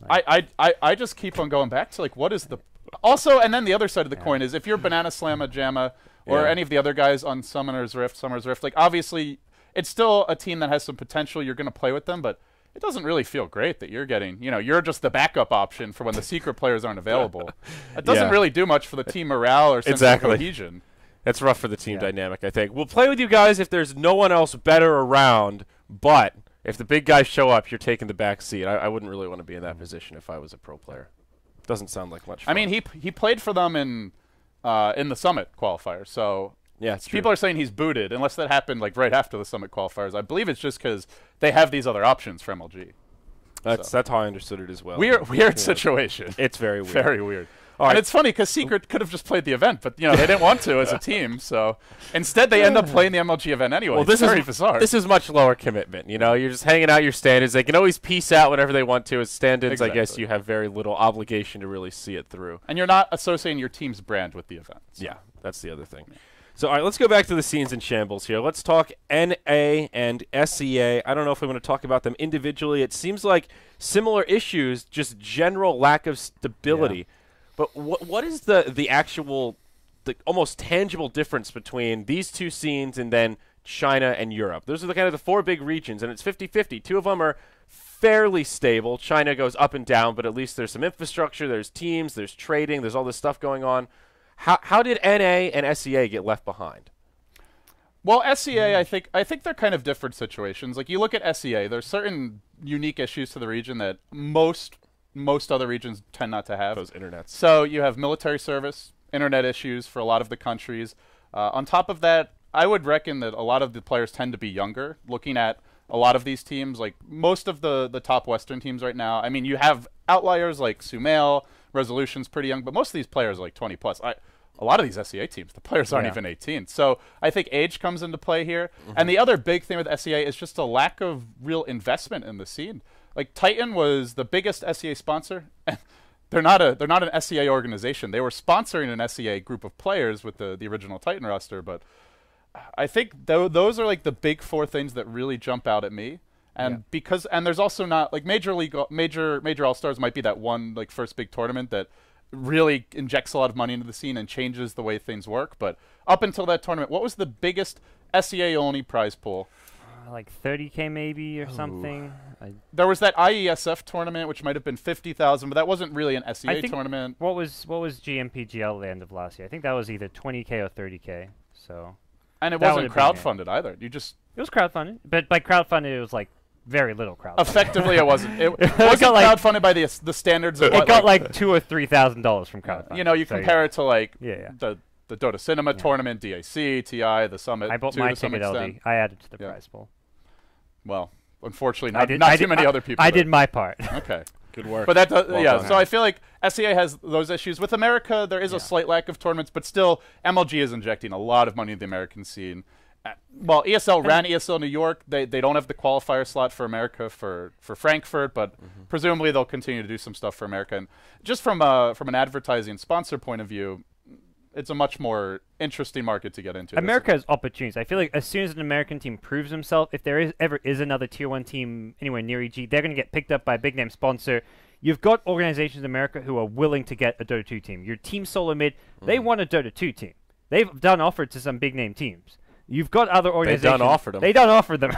I just keep on going back to like, what is the also, and then the other side of the coin is if you're Banana Slamma, Jamma, or any of the other guys on Summoner's Rift, like obviously it's still a team that has some potential. You're going to play with them, but it doesn't really feel great that you're getting, you're just the backup option for when the Secret players aren't available. It doesn't really do much for the team morale or sense of cohesion. It's rough for the team dynamic, I think. We'll play with you guys if there's no one else better around, but If the big guys show up, you're taking the back seat. I wouldn't really want to be in that position if I was a pro player. Doesn't sound like much fun. I mean, he played for them in the Summit qualifier, so yeah, people are saying he's booted, unless that happened like right after the Summit qualifiers. I believe it's just because they have these other options for MLG. That's how I understood it as well. Weird situation. It's very weird. Very weird. All and right. it's funny because Secret could have just played the event, but they didn't want to as a team. So instead, they end up playing the MLG event anyway. Well, this is is very bizarre. This is much lower commitment. You're just hanging out your standards. They can always peace out whenever they want to. As stand-ins, Exactly. I guess you have very little obligation to really see it through. And you're not associating your team's brand with the event. So. Yeah, that's the other thing. So, all right, let's go back to the scenes in shambles here. Let's talk NA and SEA. I don't know if we want to talk about them individually. It seems like similar issues, just general lack of stability. Yeah. But what is the actual, almost tangible difference between these two scenes and then China and Europe? Those are kind of the four big regions, and it's 50-50. Two of them are fairly stable. China goes up and down, but at least there's some infrastructure, there's teams, there's trading, there's all this stuff going on. How did NA and SEA get left behind? Well, SEA, I think they're kind of different situations. Like, you look at SEA, there's certain unique issues to the region that most other regions tend not to have. Those internets. So you have military service, internet issues for a lot of the countries. On top of that, I would reckon that a lot of the players tend to be younger. Looking at a lot of these teams, like most of the top Western teams right now, I mean, you have outliers like Sumail, Resolution's pretty young, but most of these players are like 20 plus. A lot of these SEA teams, the players aren't even 18. So I think age comes into play here. And the other big thing with SEA is just a lack of real investment in the scene. Like, Titan was the biggest SEA sponsor. They're not an SEA organization. They were sponsoring an SEA group of players with the original Titan roster, but I think those are like the big four things that really jump out at me. And there's also not like major all-stars might be that one like first big tournament that really injects a lot of money into the scene and changes the way things work. But up until that tournament, what was the biggest SEA only prize pool? Like 30K maybe or something. There was that IESF tournament, which might have been 50,000, but that wasn't really an SEA tournament. What was GMPGL at the end of last year? I think that was either 20K or 30K. So. And it wasn't crowdfunded either. It was crowdfunded, but by crowdfunded it was like very little crowdfunded. Effectively, it wasn't. It wasn't crowdfunded by the standards of it got like $2,000 or $3,000 from crowdfunding. You compare it to like the Dota Cinema tournament, DAC, TI, the Summit. I bought my ticket, LD. I added to the prize pool. Well, unfortunately, not too many other people. I did my part. Okay. Good work. But that so I feel like SEA has those issues. With America, there is a slight lack of tournaments, but still, MLG is injecting a lot of money into the American scene. Well, ESL ran ESL New York. They don't have the qualifier slot for America for Frankfurt, but presumably they'll continue to do some stuff for America. And just from an advertising sponsor point of view, it's a much more interesting market to get into. America has opportunities. I feel like as soon as an American team proves himself, if there ever is another Tier 1 team anywhere near EG, they're going to get picked up by a big-name sponsor. You've got organizations in America who are willing to get a Dota 2 team. Your Team Solo Mid, they want a Dota 2 team. They've done offer to some big-name teams. You've got other organizations. They done offered them.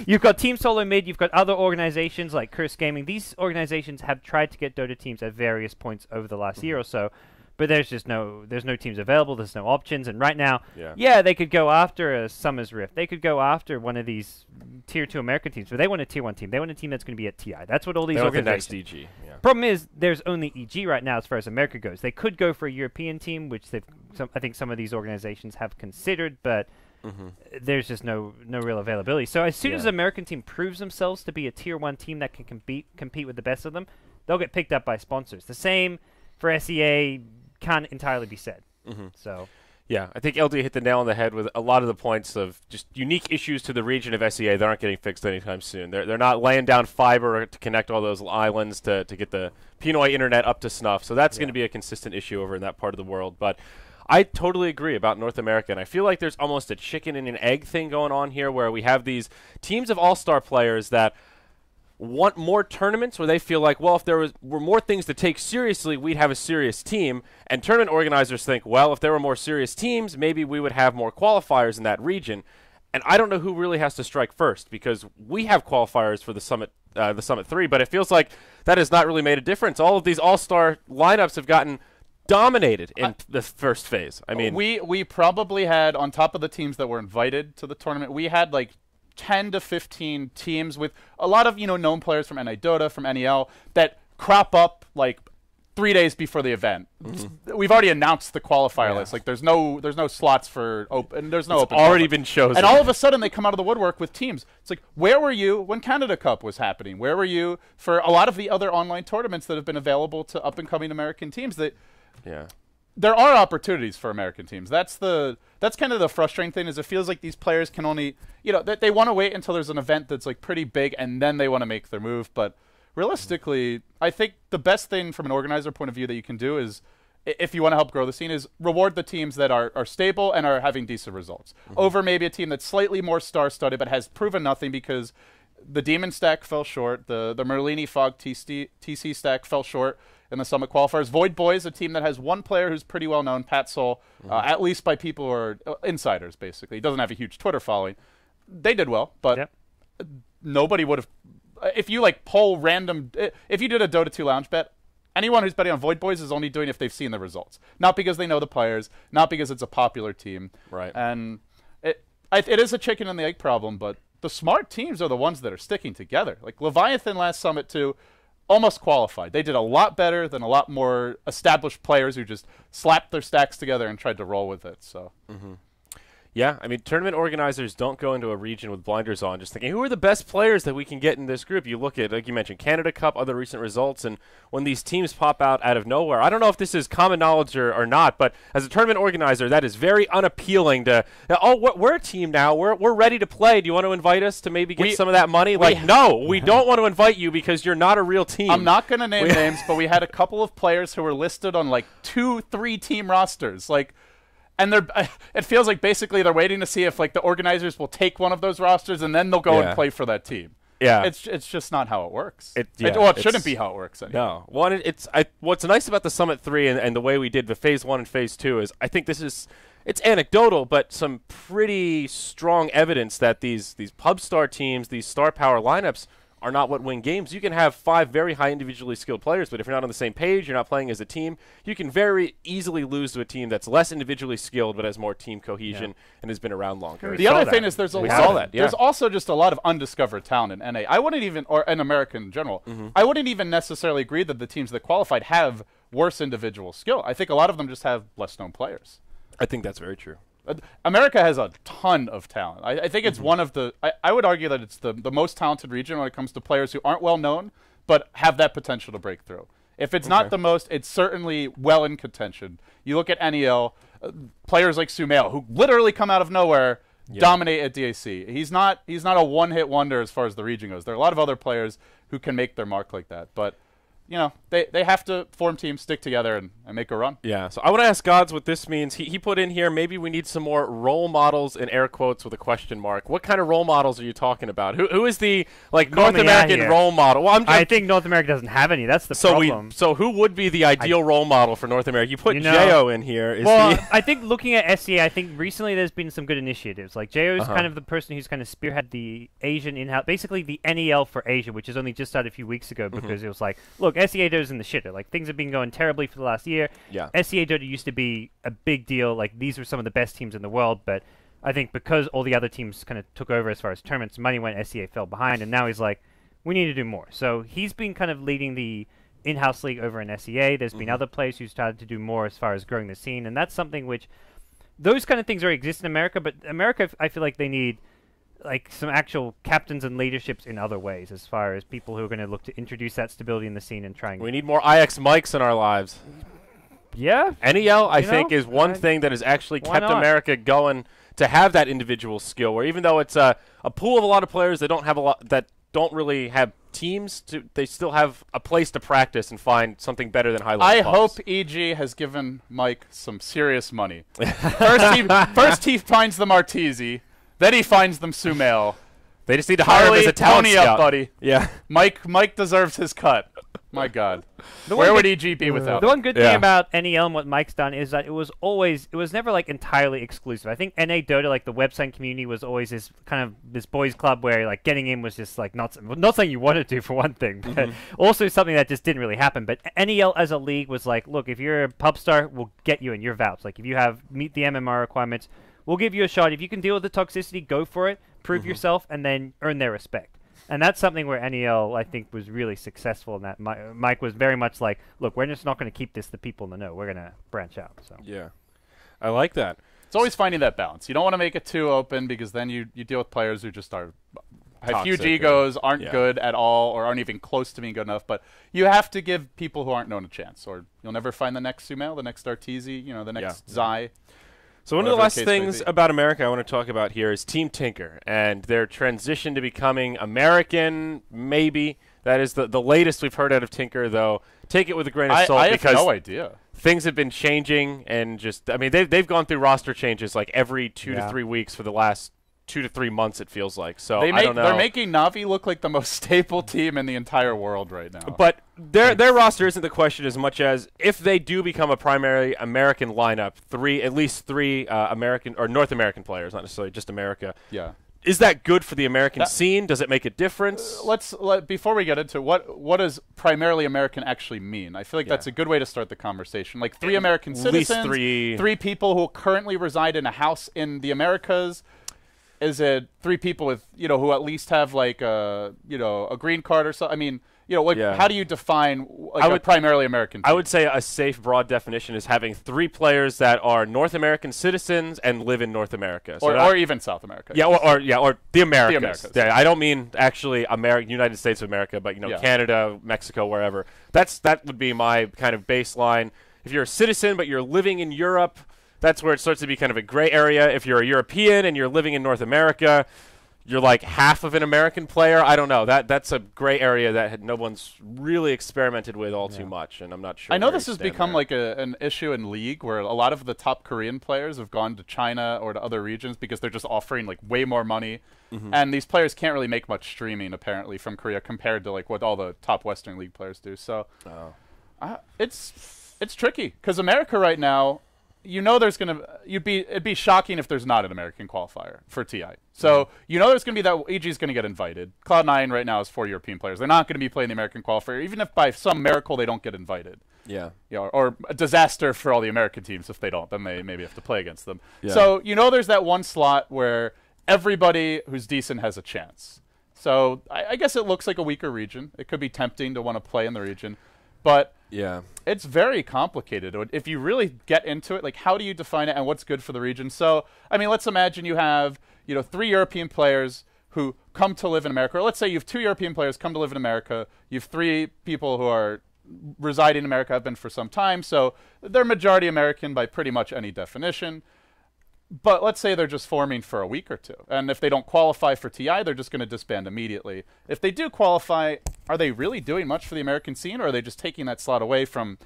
You've got Team Solo Mid. You've got other organizations like Curse Gaming. These organizations have tried to get Dota teams at various points over the last year or so. But there's no teams available. There's no options. And right now, they could go after a Summer's Rift. They could go after one of these Tier 2 American teams. But they want a Tier 1 team. They want a team that's going to be at TI. That's what all these organizations. The next EG. Yeah. Problem is, there's only EG right now as far as America goes. They could go for a European team, which I think some of these organizations have considered, but there's just no real availability. So as soon as an American team proves themselves to be a Tier 1 team that can compete with the best of them, they'll get picked up by sponsors. The same for SEA can't entirely be said. So, yeah, I think LD hit the nail on the head with a lot of the points of just unique issues to the region of SEA that aren't getting fixed anytime soon. They're not laying down fiber to connect all those islands to get the Pinoy internet up to snuff. So that's going to be a consistent issue over in that part of the world. But I totally agree about North America, and I feel like there's almost a chicken and an egg thing going on here where we have these teams of all-star players that want more tournaments where they feel like, well, if there were more things to take seriously, we'd have a serious team. And tournament organizers think, well, if there were more serious teams, maybe we would have more qualifiers in that region. And I don't know who really has to strike first, because we have qualifiers for the Summit 3, but it feels like that has not really made a difference. All of these all-star lineups have gotten dominated in the first phase. I mean, we probably had, on top of the teams that were invited to the tournament, we had like 10 to 15 teams with a lot of, known players from NA Dota, from NEL, that crop up like 3 days before the event. We've already announced the qualifier list. Like there's no slots for open. There's no open. It's already been chosen. And all of a sudden they come out of the woodwork with teams. It's like, where were you when Canada Cup was happening? Where were you for a lot of the other online tournaments that have been available to up and coming American teams? There are opportunities for American teams. That's kind of the frustrating thing, is it feels like these players can only, they want to wait until there's an event that's like pretty big and then they want to make their move. But realistically, I think the best thing from an organizer point of view that you can do is, if you want to help grow the scene, is reward the teams that are stable and are having decent results over maybe a team that's slightly more star-studded but has proven nothing, because the Demon stack fell short, the Merlini Fog TC stack fell short in the Summit qualifiers. Void Boys, a team that has one player who's pretty well known, Pat Sol, at least by people who are insiders, basically. He doesn't have a huge Twitter following. They did well, but nobody would have. If you poll random, if you did a Dota 2 lounge bet, anyone who's betting on Void Boys is only doing if they've seen the results, not because they know the players, not because it's a popular team. Right. And it is a chicken and the egg problem, but the smart teams are the ones that are sticking together. Like Leviathan last Summit 2 almost qualified. They did a lot better than a lot more established players who just slapped their stacks together and tried to roll with it. So. Yeah, I mean, tournament organizers don't go into a region with blinders on just thinking, who are the best players that we can get in this group? You look at, like you mentioned, Canada Cup, other recent results, and when these teams pop out of nowhere, I don't know if this is common knowledge or not, but as a tournament organizer, that is very unappealing to, we're a team now, we're ready to play. Do you want to invite us to maybe get some of that money? No, we don't want to invite you because you're not a real team. I'm not going to name names, but we had a couple of players who were listed on 2-3 team rosters. And it feels like basically they're waiting to see if the organizers will take one of those rosters and then they'll go and play for that team. Yeah, it's just not how it works. It shouldn't be how it works anyway. No, what's nice about the Summit 3 and the way we did the Phase 1 and Phase 2 is I think it's anecdotal, but some pretty strong evidence that these pub star teams, these star power lineups, are not what win games. You can have 5 very high individually skilled players, but if you're not on the same page, you're not playing as a team, you can very easily lose to a team that's less individually skilled but has more team cohesion and has been around longer. The other thing is there's also just a lot of undiscovered talent in NA. I wouldn't even, or in America in general, I wouldn't even necessarily agree that the teams that qualified have worse individual skill. I think a lot of them just have less known players. I think that's very true. America has a ton of talent. I think it's one of the. I would argue that it's the most talented region when it comes to players who aren't well known but have that potential to break through. If it's not the most, it's certainly well in contention. You look at NEL, players like Sumail, who literally come out of nowhere, dominate at DAC. He's not a one-hit wonder as far as the region goes. There are a lot of other players who can make their mark like that, but. They have to form teams, stick together, and make a run. Yeah, so I want to ask Gods what this means. He put in here, maybe we need some more role models in air quotes with a question mark. What kind of role models are you talking about? Who is the North American role model? Well, I think North America doesn't have any. That's the problem. So who would be the ideal role model for North America? You put Jo in here. I think looking at SCA, I think recently there's been some good initiatives. Jo is kind of the person who's kind of spearhead the Asian in-house, basically the NEL for Asia, which has only just started a few weeks ago because it was look, SCA Dota's in the shitter. Things have been going terribly for the last year. Yeah. SCA Dota used to be a big deal. These were some of the best teams in the world, but I think because all the other teams kind of took over as far as tournaments money went, SCA fell behind, and now he's we need to do more. So he's been kind of leading the in-house league over in SCA. There's been other players who started to do more as far as growing the scene, and that's something which those kind of things already exist in America, but America, I feel like they need some actual captains and leaderships in other ways, as far as people who are going to look to introduce that stability in the scene and try and... We need more IX mics in our lives. Yeah. NEL, I think, is one thing that has actually kept America going to have that individual skill, where even though it's a pool of a lot of players that don't really have teams, they still have a place to practice and find something better than high-level I hope EG has given Mike some serious money. First he finds them Arteezy. Then he finds them Sumail. They just need to hire him as a talent scout. Up, buddy. Yeah. Mike deserves his cut. My God. Where would EG be without The one good thing about NEL and what Mike's done is that it was never entirely exclusive. I think NA Dota, the website and community, was always this kind of this boys club where getting in was just not something you wanted to, for one thing, but also something that just didn't really happen. But NEL as a league was look, if you're a pub star, we'll get you in your VALs. If you meet the MMR requirements, we'll give you a shot. If you can deal with the toxicity, go for it, prove yourself, and then earn their respect. And that's something where NEL, I think, was really successful in that. Mike was very much like, look, we're just not going to keep this the people in the know. We're going to branch out. So yeah, I like that. It's always finding that balance. You don't want to make it too open because then you deal with players who just have huge egos, aren't good at all, or aren't even close to being good enough. But you have to give people who aren't known a chance, or you'll never find the next Sumail, the next Arteezy, the next Zai. So one of the last things about America I want to talk about here is Team Tinker and their transition to becoming American, maybe. That is the latest we've heard out of Tinker, though. Take it with a grain of salt because I have no idea. Things have been changing, and they've gone through roster changes like every 2 to 3 weeks for the last 2 to 3 months, it feels like. So I don't know. They're making Na'Vi look like the most stable team in the entire world right now. But their roster isn't the question as much as if they do become a primary American lineup, at least three American or North American players, not necessarily just America. Yeah. Is that good for the American scene? Does it make a difference? Before we get into what does primarily American actually mean? I feel like that's a good way to start the conversation. Like 3 American citizens, at least 3 people who currently reside in a house in the Americas. Is it 3 people with who at least have like a green card or so? I mean, how do you define a primarily American team? I would say a safe, broad definition is having 3 players that are North American citizens and live in North America, or even South America. Yeah, or the Americas. The Americas. Yeah, I don't mean actually United States of America, but Canada, Mexico, wherever. That would be my kind of baseline. If you're a citizen but you're living in Europe, that's where it starts to be kind of a gray area. If you're a European and you're living in North America, you're like half of an American player. I don't know. That's a gray area that no one's really experimented with too much, and I'm not sure. I know this has become like an issue in League where a lot of the top Korean players have gone to China or to other regions because they're just offering like way more money, and these players can't really make much streaming apparently from Korea compared to like what all the top Western League players do. So it's tricky because America right now. It'd be shocking if there's not an American qualifier for TI. So there's gonna be that EG's gonna get invited. Cloud9 right now is 4 European players. They're not gonna be playing the American qualifier, even if by some miracle they don't get invited. Yeah. Or a disaster for all the American teams if they don't. Then they maybe have to play against them. Yeah. So there's that one slot where everybody who's decent has a chance. So I guess it looks like a weaker region. It could be tempting to want to play in the region, but it's very complicated. If you really get into it, like how do you define it and what's good for the region? So, I mean, let's imagine you have, 3 European players who come to live in America. Or let's say you have 2 European players come to live in America. You have 3 people who are residing in America, have been for some time. So they're majority American by pretty much any definition. But let's say they're just forming for a week or 2. And if they don't qualify for TI, they're just going to disband immediately. If they do qualify, are they really doing much for the American scene, or are they just taking that slot away from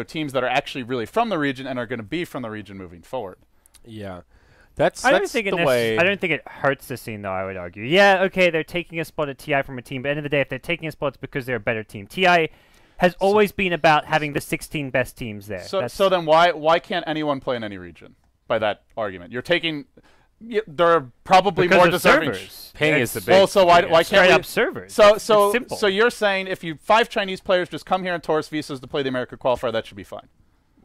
teams that are actually really from the region and are going to be from the region moving forward? Yeah. I don't think it hurts the scene, though, I would argue. Yeah, okay, they're taking a spot at TI from a team, but at the end of the day, if they're taking a spot, it's because they're a better team. TI has always been about having the 16 best teams there. So then why can't anyone play in any region? By that argument, you're taking. There are probably because more of deserving. Ping is the big. Well, so why can't straight up servers? So you're saying if 5 Chinese players just come here on tourist visas to play the America qualifier, that should be fine.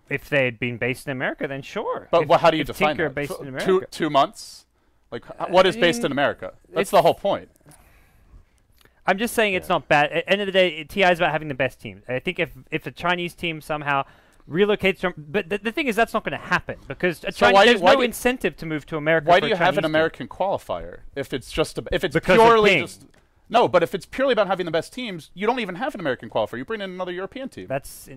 If they had been based in America, then sure. But how do you define that? Based in America? 2 months? Like what is based in America? That's the whole point. I'm just saying it's not bad. At the end of the day, TI is about having the best teams. I think if a Chinese team somehow relocates from, but the thing is that's not going to happen because there's no incentive to move to America. Why do you have an American qualifier if it's because purely just no? But if it's purely about having the best teams, you don't even have an American qualifier. You bring in another European team. That's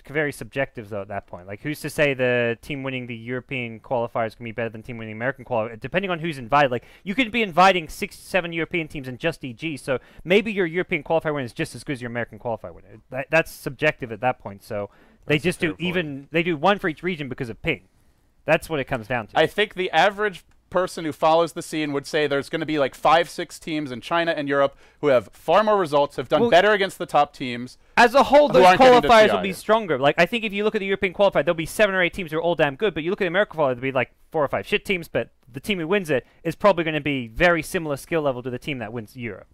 very subjective though at that point. Like who's to say the team winning the European qualifiers can be better than team winning the American qualifier? Depending on who's invited. Like you could be inviting 6, 7 European teams and just EG. So maybe your European qualifier win is just as good as your American qualifier win. That's subjective at that point. So. They just do they do 1 for each region because of ping. That's what it comes down to. I think the average person who follows the scene would say there's going to be like 5, 6 teams in China and Europe who have far more results, have done better against the top teams. As a whole, those qualifiers will be stronger. Like I think if you look at the European qualifier, there'll be 7 or 8 teams who are all damn good, but you look at the American qualifier, there'll be like 4 or 5 shit teams, but the team who wins it is probably going to be very similar skill level to the team that wins Europe.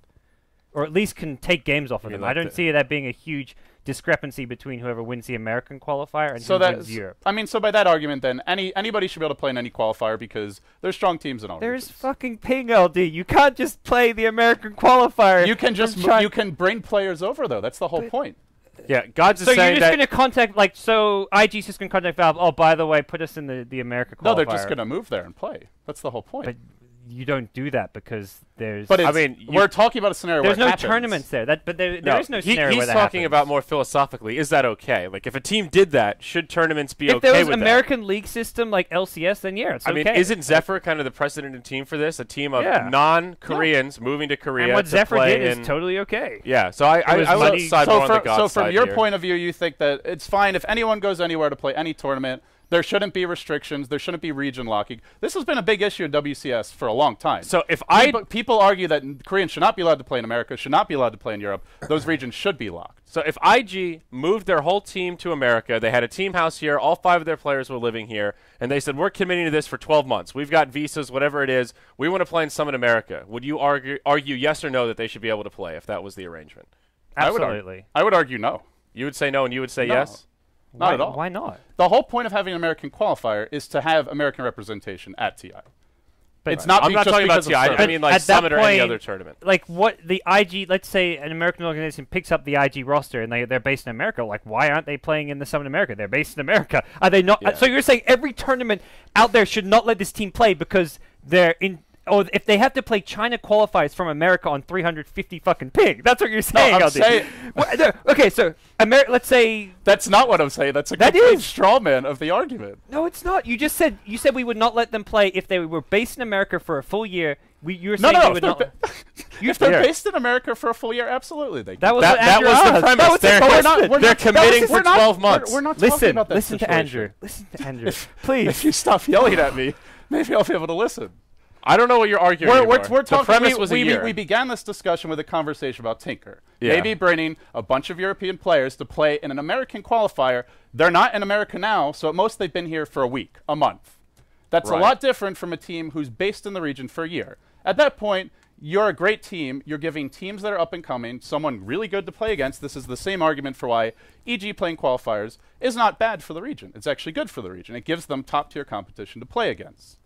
or at least can take games off of them. Like I don't see that being a huge discrepancy between whoever wins the American qualifier and who wins Europe. I mean, so by that argument, then anybody should be able to play in any qualifier because there's strong teams in all. There's fucking ping, LD. You can't just play the American qualifier. You can just you can bring players over though. That's the whole point. Yeah, God's so saying you're just going to contact IG's just going to contact Valve. Oh, by the way, put us in the American qualifier. No, they're just going to move there and play. That's the whole point. But you don't do that because there's. But I mean, we're talking about a scenario where there's no tournaments there. But there is no scenario where that he's talking about more philosophically. Is that okay? Like, if a team did that, should tournaments be okay with that? If there was an American League system like LCS, then yeah, it's okay. I mean, isn't Zephyr kind of the precedented team for this? A team of non-Koreans moving to Korea. And what to Zephyr play did is totally okay. Yeah, so I would side more on the God So from your here. point of view, you think that it's fine if anyone goes anywhere to play any tournament. There shouldn't be restrictions. There shouldn't be region locking. This has been a big issue in WCS for a long time. So if people argue that Koreans should not be allowed to play in America, should not be allowed to play in Europe, those regions should be locked. So if IG moved their whole team to America, they had a team house here, all 5 of their players were living here, and they said, we're committing to this for 12 months. We've got visas, whatever it is. We want to play in Summit America. Would you argue yes or no that they should be able to play if that was the arrangement? Absolutely. I would argue no. You would say no and you would say yes? Not at all. Why not? The whole point of having an American qualifier is to have American representation at TI. But it's not. I'm not talking about TI. I mean, like Summit or any other tournament. Like, what the IG? Let's say an American organization picks up the IG roster and they're based in America. Like, why aren't they playing in the Summit America? They're based in America. Are they not? Yeah. So you're saying every tournament out there should not let this team play because they're in. Or if they have to play China qualifiers from America on 350 fucking ping. That's what you're saying. No, I'm saying okay, so let's say that's not what I'm saying. That's a complete straw man of the argument. No, it's not. You said we would not let them play if they were based in America for a full year. You were saying they would not. If they're based in America for a full year, absolutely they can. That was the premise. They're committing for 12 months. We're not talking about that listen to Andrew. Listen to Andrew. Please. If you stop yelling at me, maybe I'll be able to listen. I don't know what you're arguing We're talking. The premise was a year. We began this discussion with a conversation about Tinker. Yeah. Maybe bringing a bunch of European players to play in an American qualifier. They're not in America now, so at most they've been here for a week, a month. That's a lot different from a team who's based in the region for a year. At that point, you're a great team. You're giving teams that are up and coming someone really good to play against. This is the same argument for why EG playing qualifiers is not bad for the region. It's actually good for the region. It gives them top-tier competition to play against.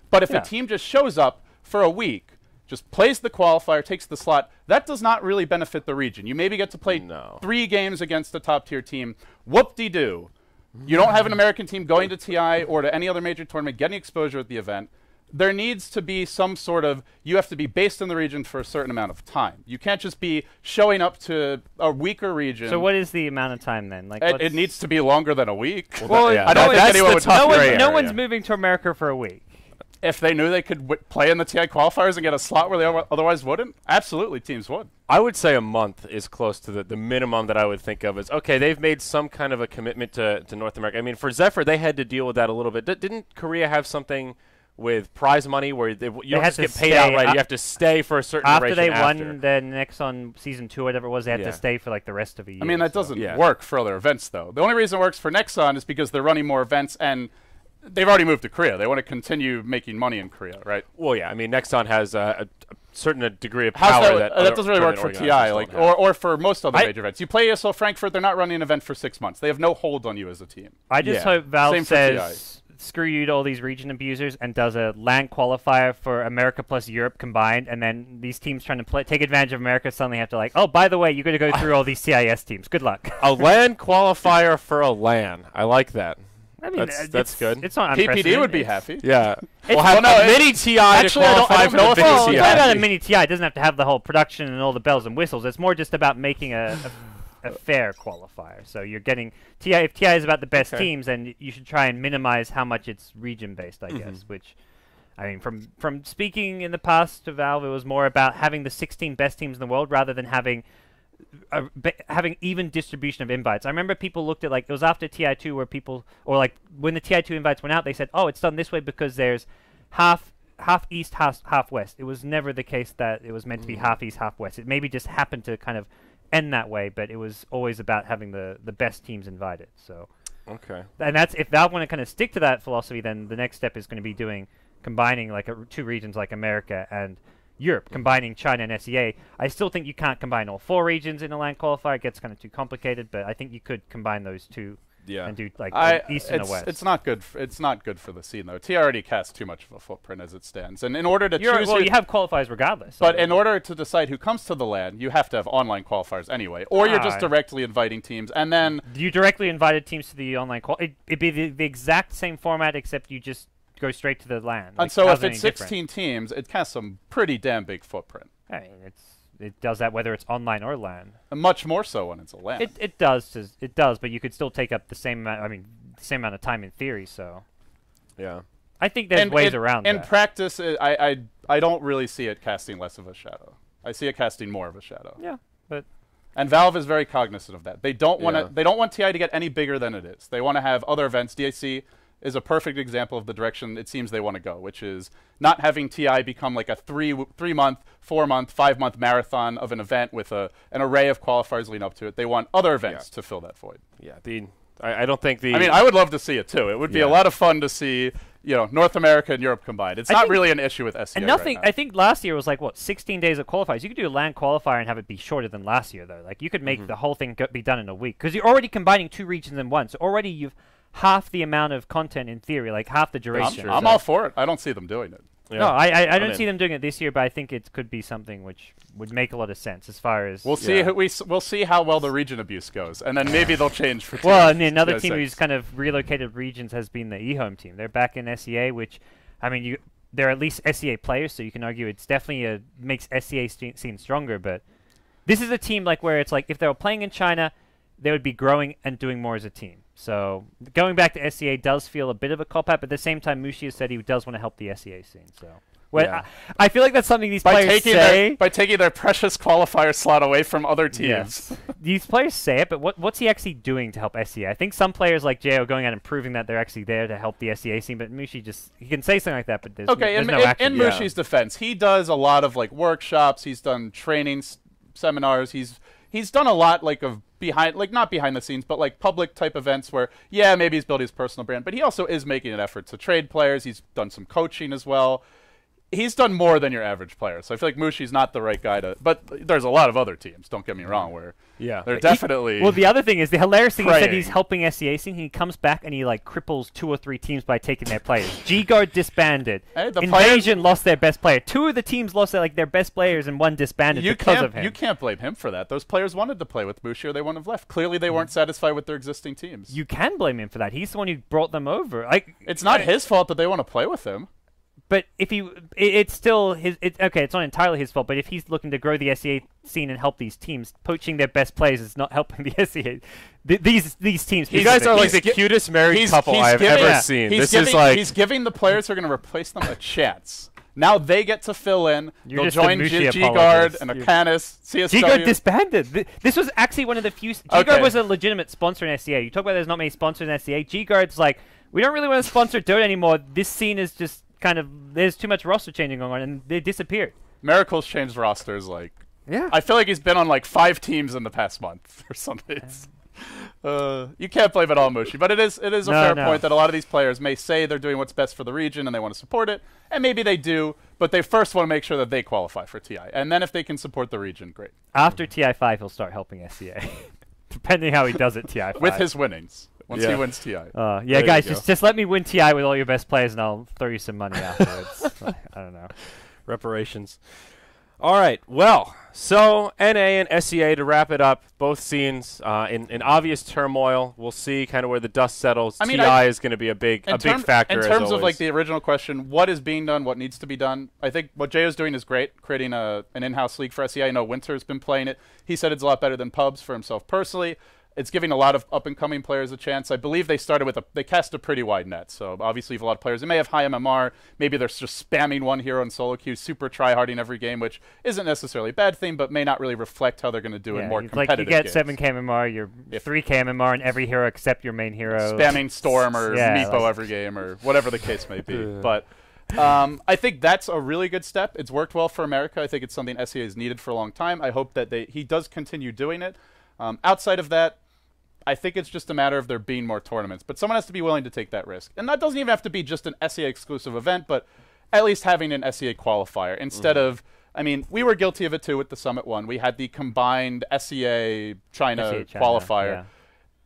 But if a team just shows up for a week, just plays the qualifier, takes the slot, that does not really benefit the region. You maybe get to play 3 games against a top-tier team. Whoop-de-doo. You don't have an American team going to TI or to any other major tournament, getting exposure at the event. There needs to be some sort of, you have to be based in the region for a certain amount of time. You can't just be showing up to a weaker region. So what is the amount of time then? Like it needs to be longer than a week. Well, I don't think anyone would no one's moving to America for a week. If they knew they could play in the TI qualifiers and get a slot where they otherwise wouldn't, absolutely teams would. I would say a month is close to the minimum that I would think of as, okay, they've made some kind of a commitment to North America. I mean, for Zephyr, they had to deal with that a little bit. Didn't Korea have something with prize money where you don't just get paid outright, you have to stay for a certain duration after they won the Nexon Season 2 or whatever it was, they had to stay for like the rest of a year. I mean, that doesn't work for other events, though. The only reason it works for Nexon is because they're running more events and they've already moved to Korea. They want to continue making money in Korea, right? Well, yeah. I mean, Nexon has a certain degree of power that doesn't really work for TI, or for most other major events. You play ESL Frankfurt, they're not running an event for 6 months. They have no hold on you as a team. I just hope Valve says, screw you to all these region abusers and does a LAN qualifier for America plus Europe combined, and then these teams trying to take advantage of America suddenly have to like, oh, by the way, you're going to go through all these CIS teams. Good luck. A LAN qualifier for a LAN. I like that. I mean, that's good. It's not PPD would be happy. Yeah. We'll have a mini TI to qualify for the big TI. It's not about a mini TI. It doesn't have to have the whole production and all the bells and whistles. It's more just about making a fair qualifier. So you're getting TI. If TI is about the best teams, then you should try and minimize how much it's region-based, I guess. Which, I mean, from speaking in the past to Valve, it was more about having the 16 best teams in the world rather than having even distribution of invites. I remember people looked at, like, it was after TI2 where people, or like when the TI2 invites went out, they said, oh, it's done this way because there's half east, half west. It was never the case that it was meant to be half east, half west. It maybe just happened to kind of end that way, but it was always about having the best teams invited. So and that's, if Valve want to kind of stick to that philosophy, then the next step is going to be combining like 2 regions like America and Europe, combining China and SEA. I still think you can't combine all 4 regions in a LAN qualifier. It gets kind of too complicated, but I think you could combine those 2 and do like East and West. It's not good. It's not good for the scene though. TI already casts too much of a footprint as it stands, and in order to choose, you have qualifiers regardless. But in order to decide who comes to the LAN, you have to have online qualifiers anyway, or you're just directly inviting teams, and then you directly invited teams to the online qual. It'd be the exact same format, except you just go straight to the LAN. And so if it's 16 teams, it casts some pretty damn big footprint. I mean, it does that whether it's online or LAN. And much more so when it's a LAN. It does, but you could still take up the same amount. I mean, the same amount of time in theory. So, yeah, I think there's ways around that. In practice, I don't really see it casting less of a shadow. I see it casting more of a shadow. Yeah, and Valve is very cognizant of that. They don't want TI to get any bigger than it is. They want to have other events. DAC is a perfect example of the direction it seems they want to go, which is not having TI become like a 3-month, 4-month, 5-month marathon of an event with an array of qualifiers leading up to it. They want other events to fill that void. Yeah, I don't think I mean, I would love to see it too. It would be a lot of fun to see, North America and Europe combined. It's not really an issue with SEA. And nothing. I think last year was like 16 days of qualifiers. You could do a LAN qualifier and have it be shorter than last year, though. Like you could make the whole thing be done in a week because you're already combining 2 regions in one. So already you've half the amount of content in theory, like half the duration. I'm all for it. I don't see them doing it. Yeah. No, I don't see them doing it this year, but I think it could be something which would make a lot of sense as far as we'll see. We'll see how well the region abuse goes, and then maybe they'll change for. Well, and another team who's kind of relocated regions has been the eHome team. They're back in SEA, which, I mean, they're at least SEA players, so you can argue it's definitely makes SEA scene stronger. But this is a team like where it's like if they were playing in China, they would be growing and doing more as a team. So going back to SEA does feel a bit of a cop-out, but at the same time, Mushi has said he does want to help the SEA scene. So I feel like that's something these players say. By taking their precious qualifier slot away from other teams. Yes. These players say it, but what's he actually doing to help SEA? I think some players like Jay are going out and proving that they're actually there to help the SEA scene, but Mushi he can say something like that, but there's no action. In Mushi's defense, he does a lot of like workshops, he's done training seminars, he's done a lot of not behind the scenes, but like public type events where, maybe he's building his personal brand, but he also is making an effort to trade players. He's done some coaching as well. He's done more than your average player. So I feel like Mushi's not the right guy to, but there's a lot of other teams, don't get me wrong, where they're definitely. Well, the other thing is the hilarious thing is that he's helping SEA scene. He comes back and he like cripples 2 or 3 teams by taking their players. G-Guard disbanded. Invasion lost their best player. 2 of the teams lost their best players and 1 disbanded because of him. You can't blame him for that. Those players wanted to play with Mushi or they wouldn't have left. Clearly they weren't satisfied with their existing teams. You can blame him for that. He's the one who brought them over. It's not his fault that they want to play with him. But if it's still his. Okay, it's not entirely his fault. But if he's looking to grow the SEA scene and help these teams, poaching their best players is not helping the SEA. These teams. You guys are like the cutest married couple I've ever seen. He's giving the players who are going to replace them a chance. Now they get to fill in. They'll join G-Guard and Arcanis, CSW. G-Guard disbanded. This was actually one of the few. G-Guard was a legitimate sponsor in SEA. You talk about there's not many sponsors in SEA. G-Guard's like, we don't really want to sponsor Dota anymore. This scene is just kind of, there's too much roster changing going on, and they disappeared. Miracle's changed rosters I feel like he's been on 5 teams in the past month or something. You can't blame it all Mushi, but it is a fair point that a lot of these players may say they're doing what's best for the region and they want to support it, and maybe they do, but they first want to make sure that they qualify for TI, and then if they can support the region, great. After TI5, he'll start helping SEA, depending how he does it TI5. With his winnings. Once he wins TI. Guys, just let me win TI with all your best players, and I'll throw you some money afterwards. I don't know. Reparations. All right. Well, so NA and SEA, to wrap it up, both scenes in obvious turmoil. We'll see kind of where the dust settles. TI is going to be a big factor. In terms of the original question, what is being done, what needs to be done, I think what Jay is doing is great, creating an in-house league for SEA. I know Winter's been playing it. He said it's a lot better than pubs for himself personally. It's giving a lot of up-and-coming players a chance. I believe they started with they cast a pretty wide net. So obviously, you have a lot of players. They may have high MMR. Maybe they're just spamming one hero in solo queue, super try-harding every game, which isn't necessarily a bad thing, but may not really reflect how they're going to do in more competitive games. You get 7k MMR, you're 3k MMR in every hero except your main hero. Spamming Storm or Meepo every game or whatever the case may be. But I think that's a really good step. It's worked well for America. I think it's something SEA has needed for a long time. I hope that he does continue doing it. Outside of that, I think it's just a matter of there being more tournaments. But someone has to be willing to take that risk. And that doesn't even have to be just an SEA exclusive event, but at least having an SEA qualifier instead of I mean, we were guilty of it too with the Summit 1. We had the combined SEA China qualifier,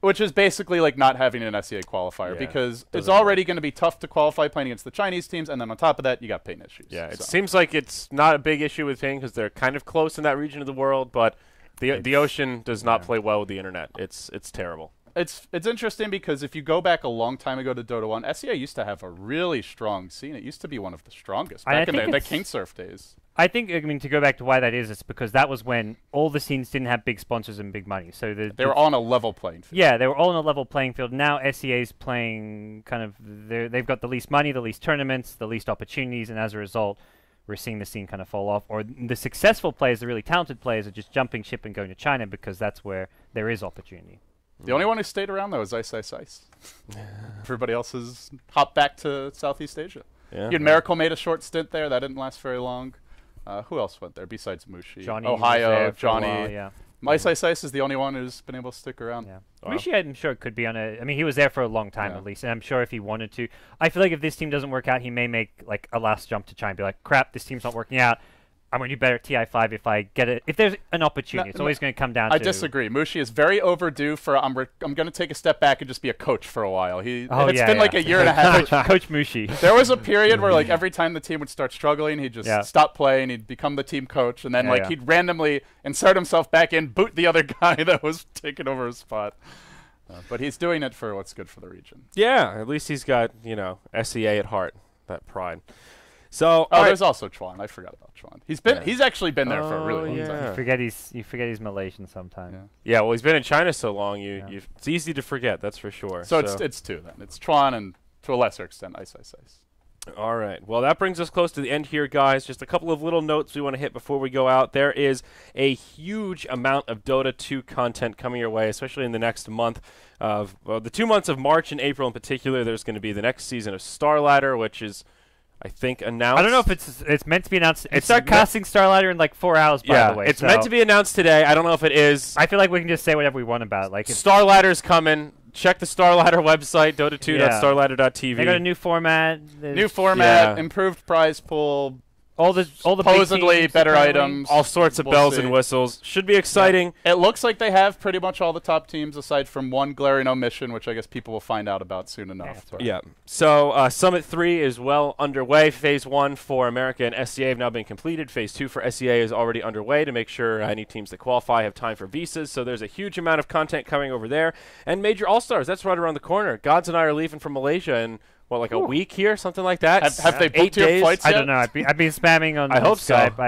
which is basically like not having an SEA qualifier because it's already going to be tough to qualify playing against the Chinese teams, and then on top of that, you got pain issues. Yeah, it seems like it's not a big issue with pain because they're kind of close in that region of the world, but the ocean does not play well with the internet. It's terrible. It's interesting because if you go back a long time ago to Dota 1, SEA used to have a really strong scene. It used to be one of the strongest back in the King Surf days. I think, I mean, to go back to why that is, it's because that was when all the scenes didn't have big sponsors and big money. So they were all on a level playing field. Yeah, they were all on a level playing field. Now SEA's playing kind of, they've got the least money, the least tournaments, the least opportunities, and as a result, we're seeing the scene kind of fall off. Or the successful players, the really talented players, are just jumping ship and going to China because that's where there is opportunity. The only one who stayed around, though, is Ice Ice Ice. Everybody else has hopped back to Southeast Asia. Yeah. Miracle made a short stint there. That didn't last very long. Who else went there besides Mushi? Johnny Ohio, Johnny. While, Ice Ice Ice is the only one who's been able to stick around. Yeah. Wow. Mushi, I'm sure, could be on a... I mean, he was there for a long time, at least, and I'm sure if he wanted to... I feel like if this team doesn't work out, he may make like a last jump to try and be like, crap, this team's not working out. I'm going to do better at TI5 if I get it. If there's an opportunity, it's always going to come down to... I disagree. Mushi is very overdue for... I'm going to take a step back and just be a coach for a while. It's been like a year and a half. Coach Mushi. There was a period where like every time the team would start struggling, he'd just stop playing, he'd become the team coach, and then he'd randomly insert himself back in, boot the other guy that was taking over his spot. But he's doing it for what's good for the region. Yeah, at least he's got, SEA at heart, that pride. So there's also Chuan. I forgot about Chuan. He's actually been there for a really long time. You forget he's Malaysian sometimes. Yeah, well, he's been in China so long. It's easy to forget. That's for sure. So it's two then. It's Chuan and to a lesser extent Ice Ice Ice. All right. Well, that brings us close to the end here, guys. Just a couple of little notes we want to hit before we go out. There is a huge amount of Dota 2 content coming your way, especially in the next month. The 2 months of March and April in particular, there's going to be the next season of Starladder, which is, I think, announced. I don't know if it's meant to be announced. They start casting Starladder in like 4 hours, by the way. It's meant to be announced today. I don't know if it is. I feel like we can just say whatever we want about it. Like Starladder's coming. Check the Starladder website, dota2.starladder.tv. They got a new format. Improved prize pool. All the supposedly better items, all sorts of bells and whistles. Should be exciting. Yeah. It looks like they have pretty much all the top teams aside from one glaring omission, which I guess people will find out about soon enough. Yeah. So Summit 3 is well underway. Phase 1 for America and SCA have now been completed. Phase 2 for SCA is already underway to make sure any teams that qualify have time for visas. So there's a huge amount of content coming over there. And Major All-Stars, that's right around the corner. Gods and I are leaving for Malaysia and a week here, something like that. Have they booked your flights yet? I don't know. I've been spamming on Skype.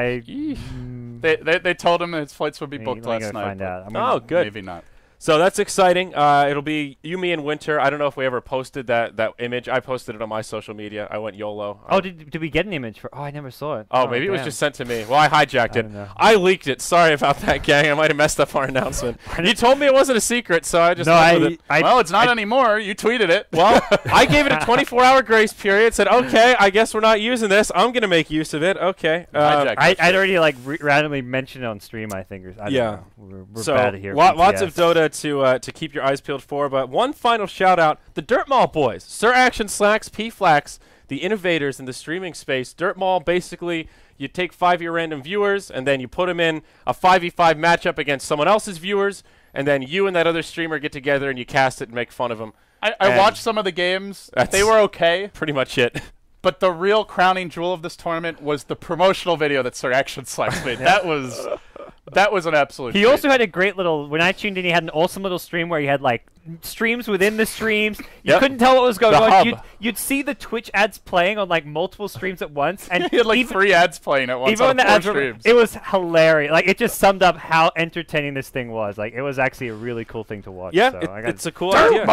They told him his flights would be booked last night. Find out. Good. Maybe not. So that's exciting. It'll be Yumi and Winter. I don't know if we ever posted that image. I posted it on my social media. I went YOLO. Oh, did we get an image for? Oh, I never saw it. Oh, maybe it was just sent to me. Well, I hijacked it. I leaked it. Sorry about that, gang. I might have messed up our announcement. You told me it wasn't a secret, so I just well, it's not anymore. You tweeted it. Well, I gave it a 24-hour grace period. Said, okay, I guess we're not using this. I'm gonna make use of it. Okay. I'd already randomly mentioned it on stream. I think. I don't know. We're bad here. Lots of Dota to keep your eyes peeled for, but one final shout out, the DIRRRRTMAUL boys, Sir Action Slacks, P-Flax, the innovators in the streaming space. DIRRRRTMAUL, basically, you take 5 of your random viewers, and then you put them in a 5v5 matchup against someone else's viewers, and then you and that other streamer get together and you cast it and make fun of them. I watched some of the games. They were okay. Pretty much it. But the real crowning jewel of this tournament was the promotional video that Sir Action Slacks made. That was an absolute treat. Also had a great little... When I tuned in, he had an awesome little stream where he had, like, streams within the streams. You couldn't tell what was going on. You'd see the Twitch ads playing on, like, multiple streams at once. And he had, like, 3 ads playing at once even on the 4 ads streams. It was hilarious. Like, it just summed up how entertaining this thing was. Like, it was actually a really cool thing to watch. Yeah, so it's a cool idea.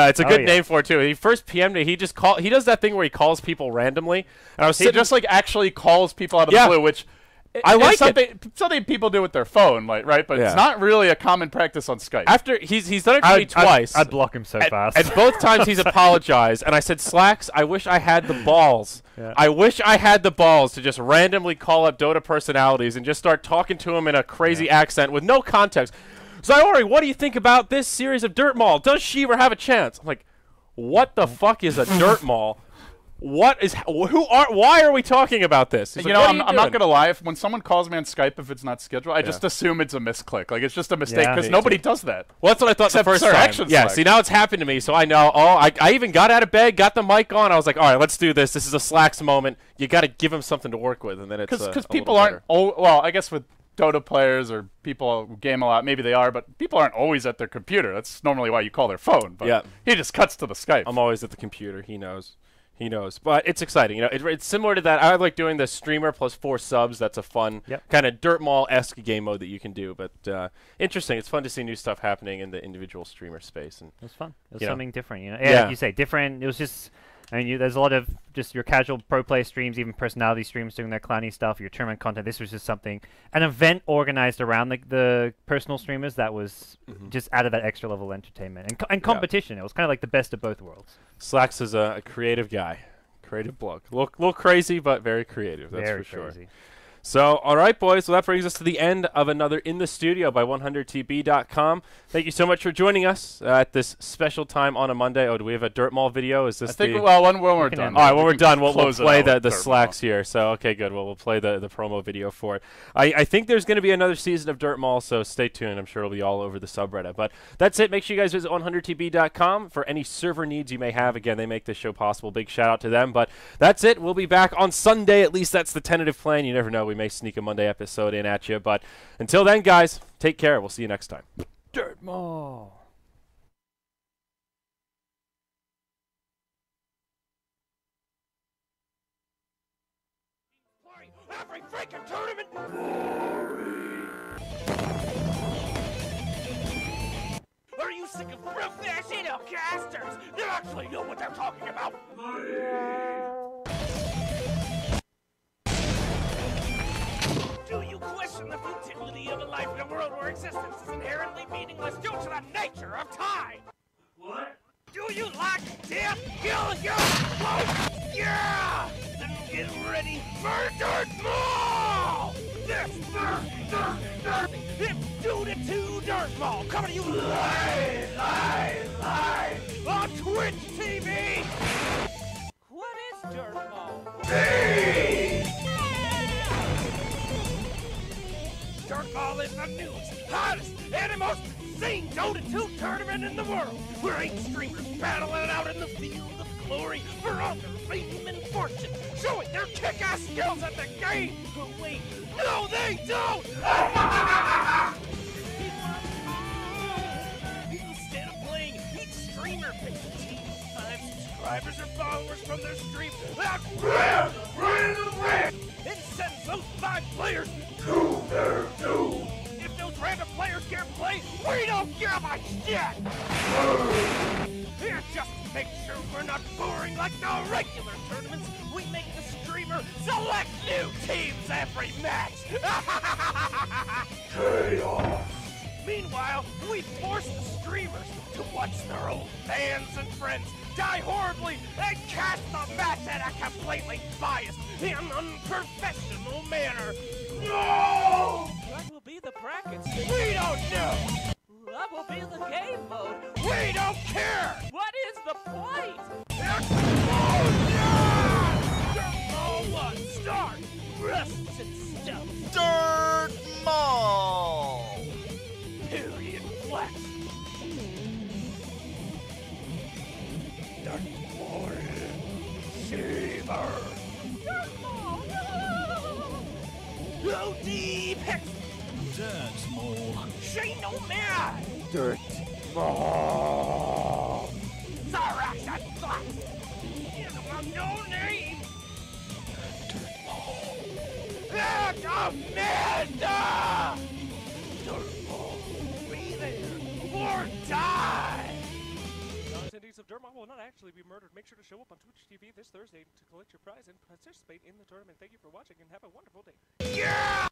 It's a good name for it, too. He first PM'd me. He does that thing where he calls people randomly. And he just, like, actually calls people out of the blue, which... I like something people do with their phone, like, right? But it's not really a common practice on Skype. After he's done it to me twice. I'd block him so fast. And both times he's apologized. And I said, Slacks, I wish I had the balls. I wish I had the balls to just randomly call up Dota personalities and just start talking to him in a crazy accent with no context. Zyori, what do you think about this series of DIRRRRTMAUL? Does Shiver have a chance? I'm like, what the fuck is a DIRRRRTMAUL? Why are we talking about this? He's you like, know, I'm not gonna lie. When someone calls me on Skype, if it's not scheduled, I just assume it's a misclick. Like it's just a mistake because nobody does that. Well, that's what I thought the first time. Yeah. See, now it's happened to me, so I know. Oh, I even got out of bed, got the mic on. I was like, all right, let's do this. This is a Slacks moment. You got to give him something to work with, and then it's because people aren't. Well, I guess with Dota players or people who game a lot, maybe they are, but people aren't always at their computer. That's normally why you call their phone. But he just cuts to the Skype. I'm always at the computer. He knows. He knows. But it's exciting. You know, it's similar to that. I like doing the streamer plus 4 subs. That's a fun kind of Dirt Mall-esque game mode that you can do. But interesting. It's fun to see new stuff happening in the individual streamer space. And it was fun. It was something different. You know? Yeah, like you say, different. It was just... I mean, there's a lot of just your casual pro play streams, even personality streams doing their clanny stuff, your tournament content. This was just something, an event organized around the personal streamers that was just added that extra level of entertainment and competition. It was kind of like the best of both worlds. Slacks is a creative guy, creative bloke. A little crazy, but very creative. That's very for sure. Crazy. So, all right, boys. So that brings us to the end of another In the Studio by 100tb.com. Thank you so much for joining us at this special time on a Monday. Oh, do we have a Dirt Mall video? Is this when we're done. All right, when we're done, we'll play the Slacks here. So, okay, good. Well, we'll play the promo video for it. I think there's going to be another season of Dirt Mall, so stay tuned. I'm sure it'll be all over the subreddit. But that's it. Make sure you guys visit 100tb.com for any server needs you may have. Again, they make this show possible. Big shout out to them. But that's it. We'll be back on Sunday. At least that's the tentative plan. You never know. We may sneak a Monday episode in at you. But until then, guys, take care. We'll see you next time. Dirt Mall. Every freaking tournament! Are you sick of professional casters that actually know what they're talking about? Do you question the futility of a life in a world where existence is inherently meaningless due to the nature of time? What? Do you like death? Kill your life? Yeah! Then get ready for Dirt Mall! This it's 2 to 2 Dirt Mall coming to you live on Twitch TV! What is Dirt Mall? Dirt Mall is the newest, hottest, and most insane Dota 2 tournament in the world, where 8 streamers battle it out in the field of glory for honor, fame, and fortune, showing their kick-ass skills at the game. Oh wait, no they don't! Instead of playing, each streamer picks a team of 5 subscribers or followers from their stream and sends those 5 players to their doom. If those random players can't play, we don't give a shit! Here, just to make sure we're not boring like the regular tournaments, we make the streamer select new teams every match! Chaos! Meanwhile, we force the streamers to watch their old fans and friends die horribly and cast the match in a completely biased and unprofessional manner. No! What will be the brackets? We don't know! What will be the game mode? We don't care! What is the point? Explosion! Dirt Mall 1, start! Rests and stuff. Dirt Mall! Period flex. Dirt Mall. Shaver. Dirt Mall. No deep hex. Dirt Mall. Shane no man. Dirt Mall. Zarax and Flax. No name. Dirt Mall. And Amanda. Dirt Mall. Be there or die. Non-attendees of Dirt Mall will not actually be murdered. Make sure to show up on Twitch TV this Thursday to collect your prize and participate in the tournament. Thank you for watching and have a wonderful day. Yeah!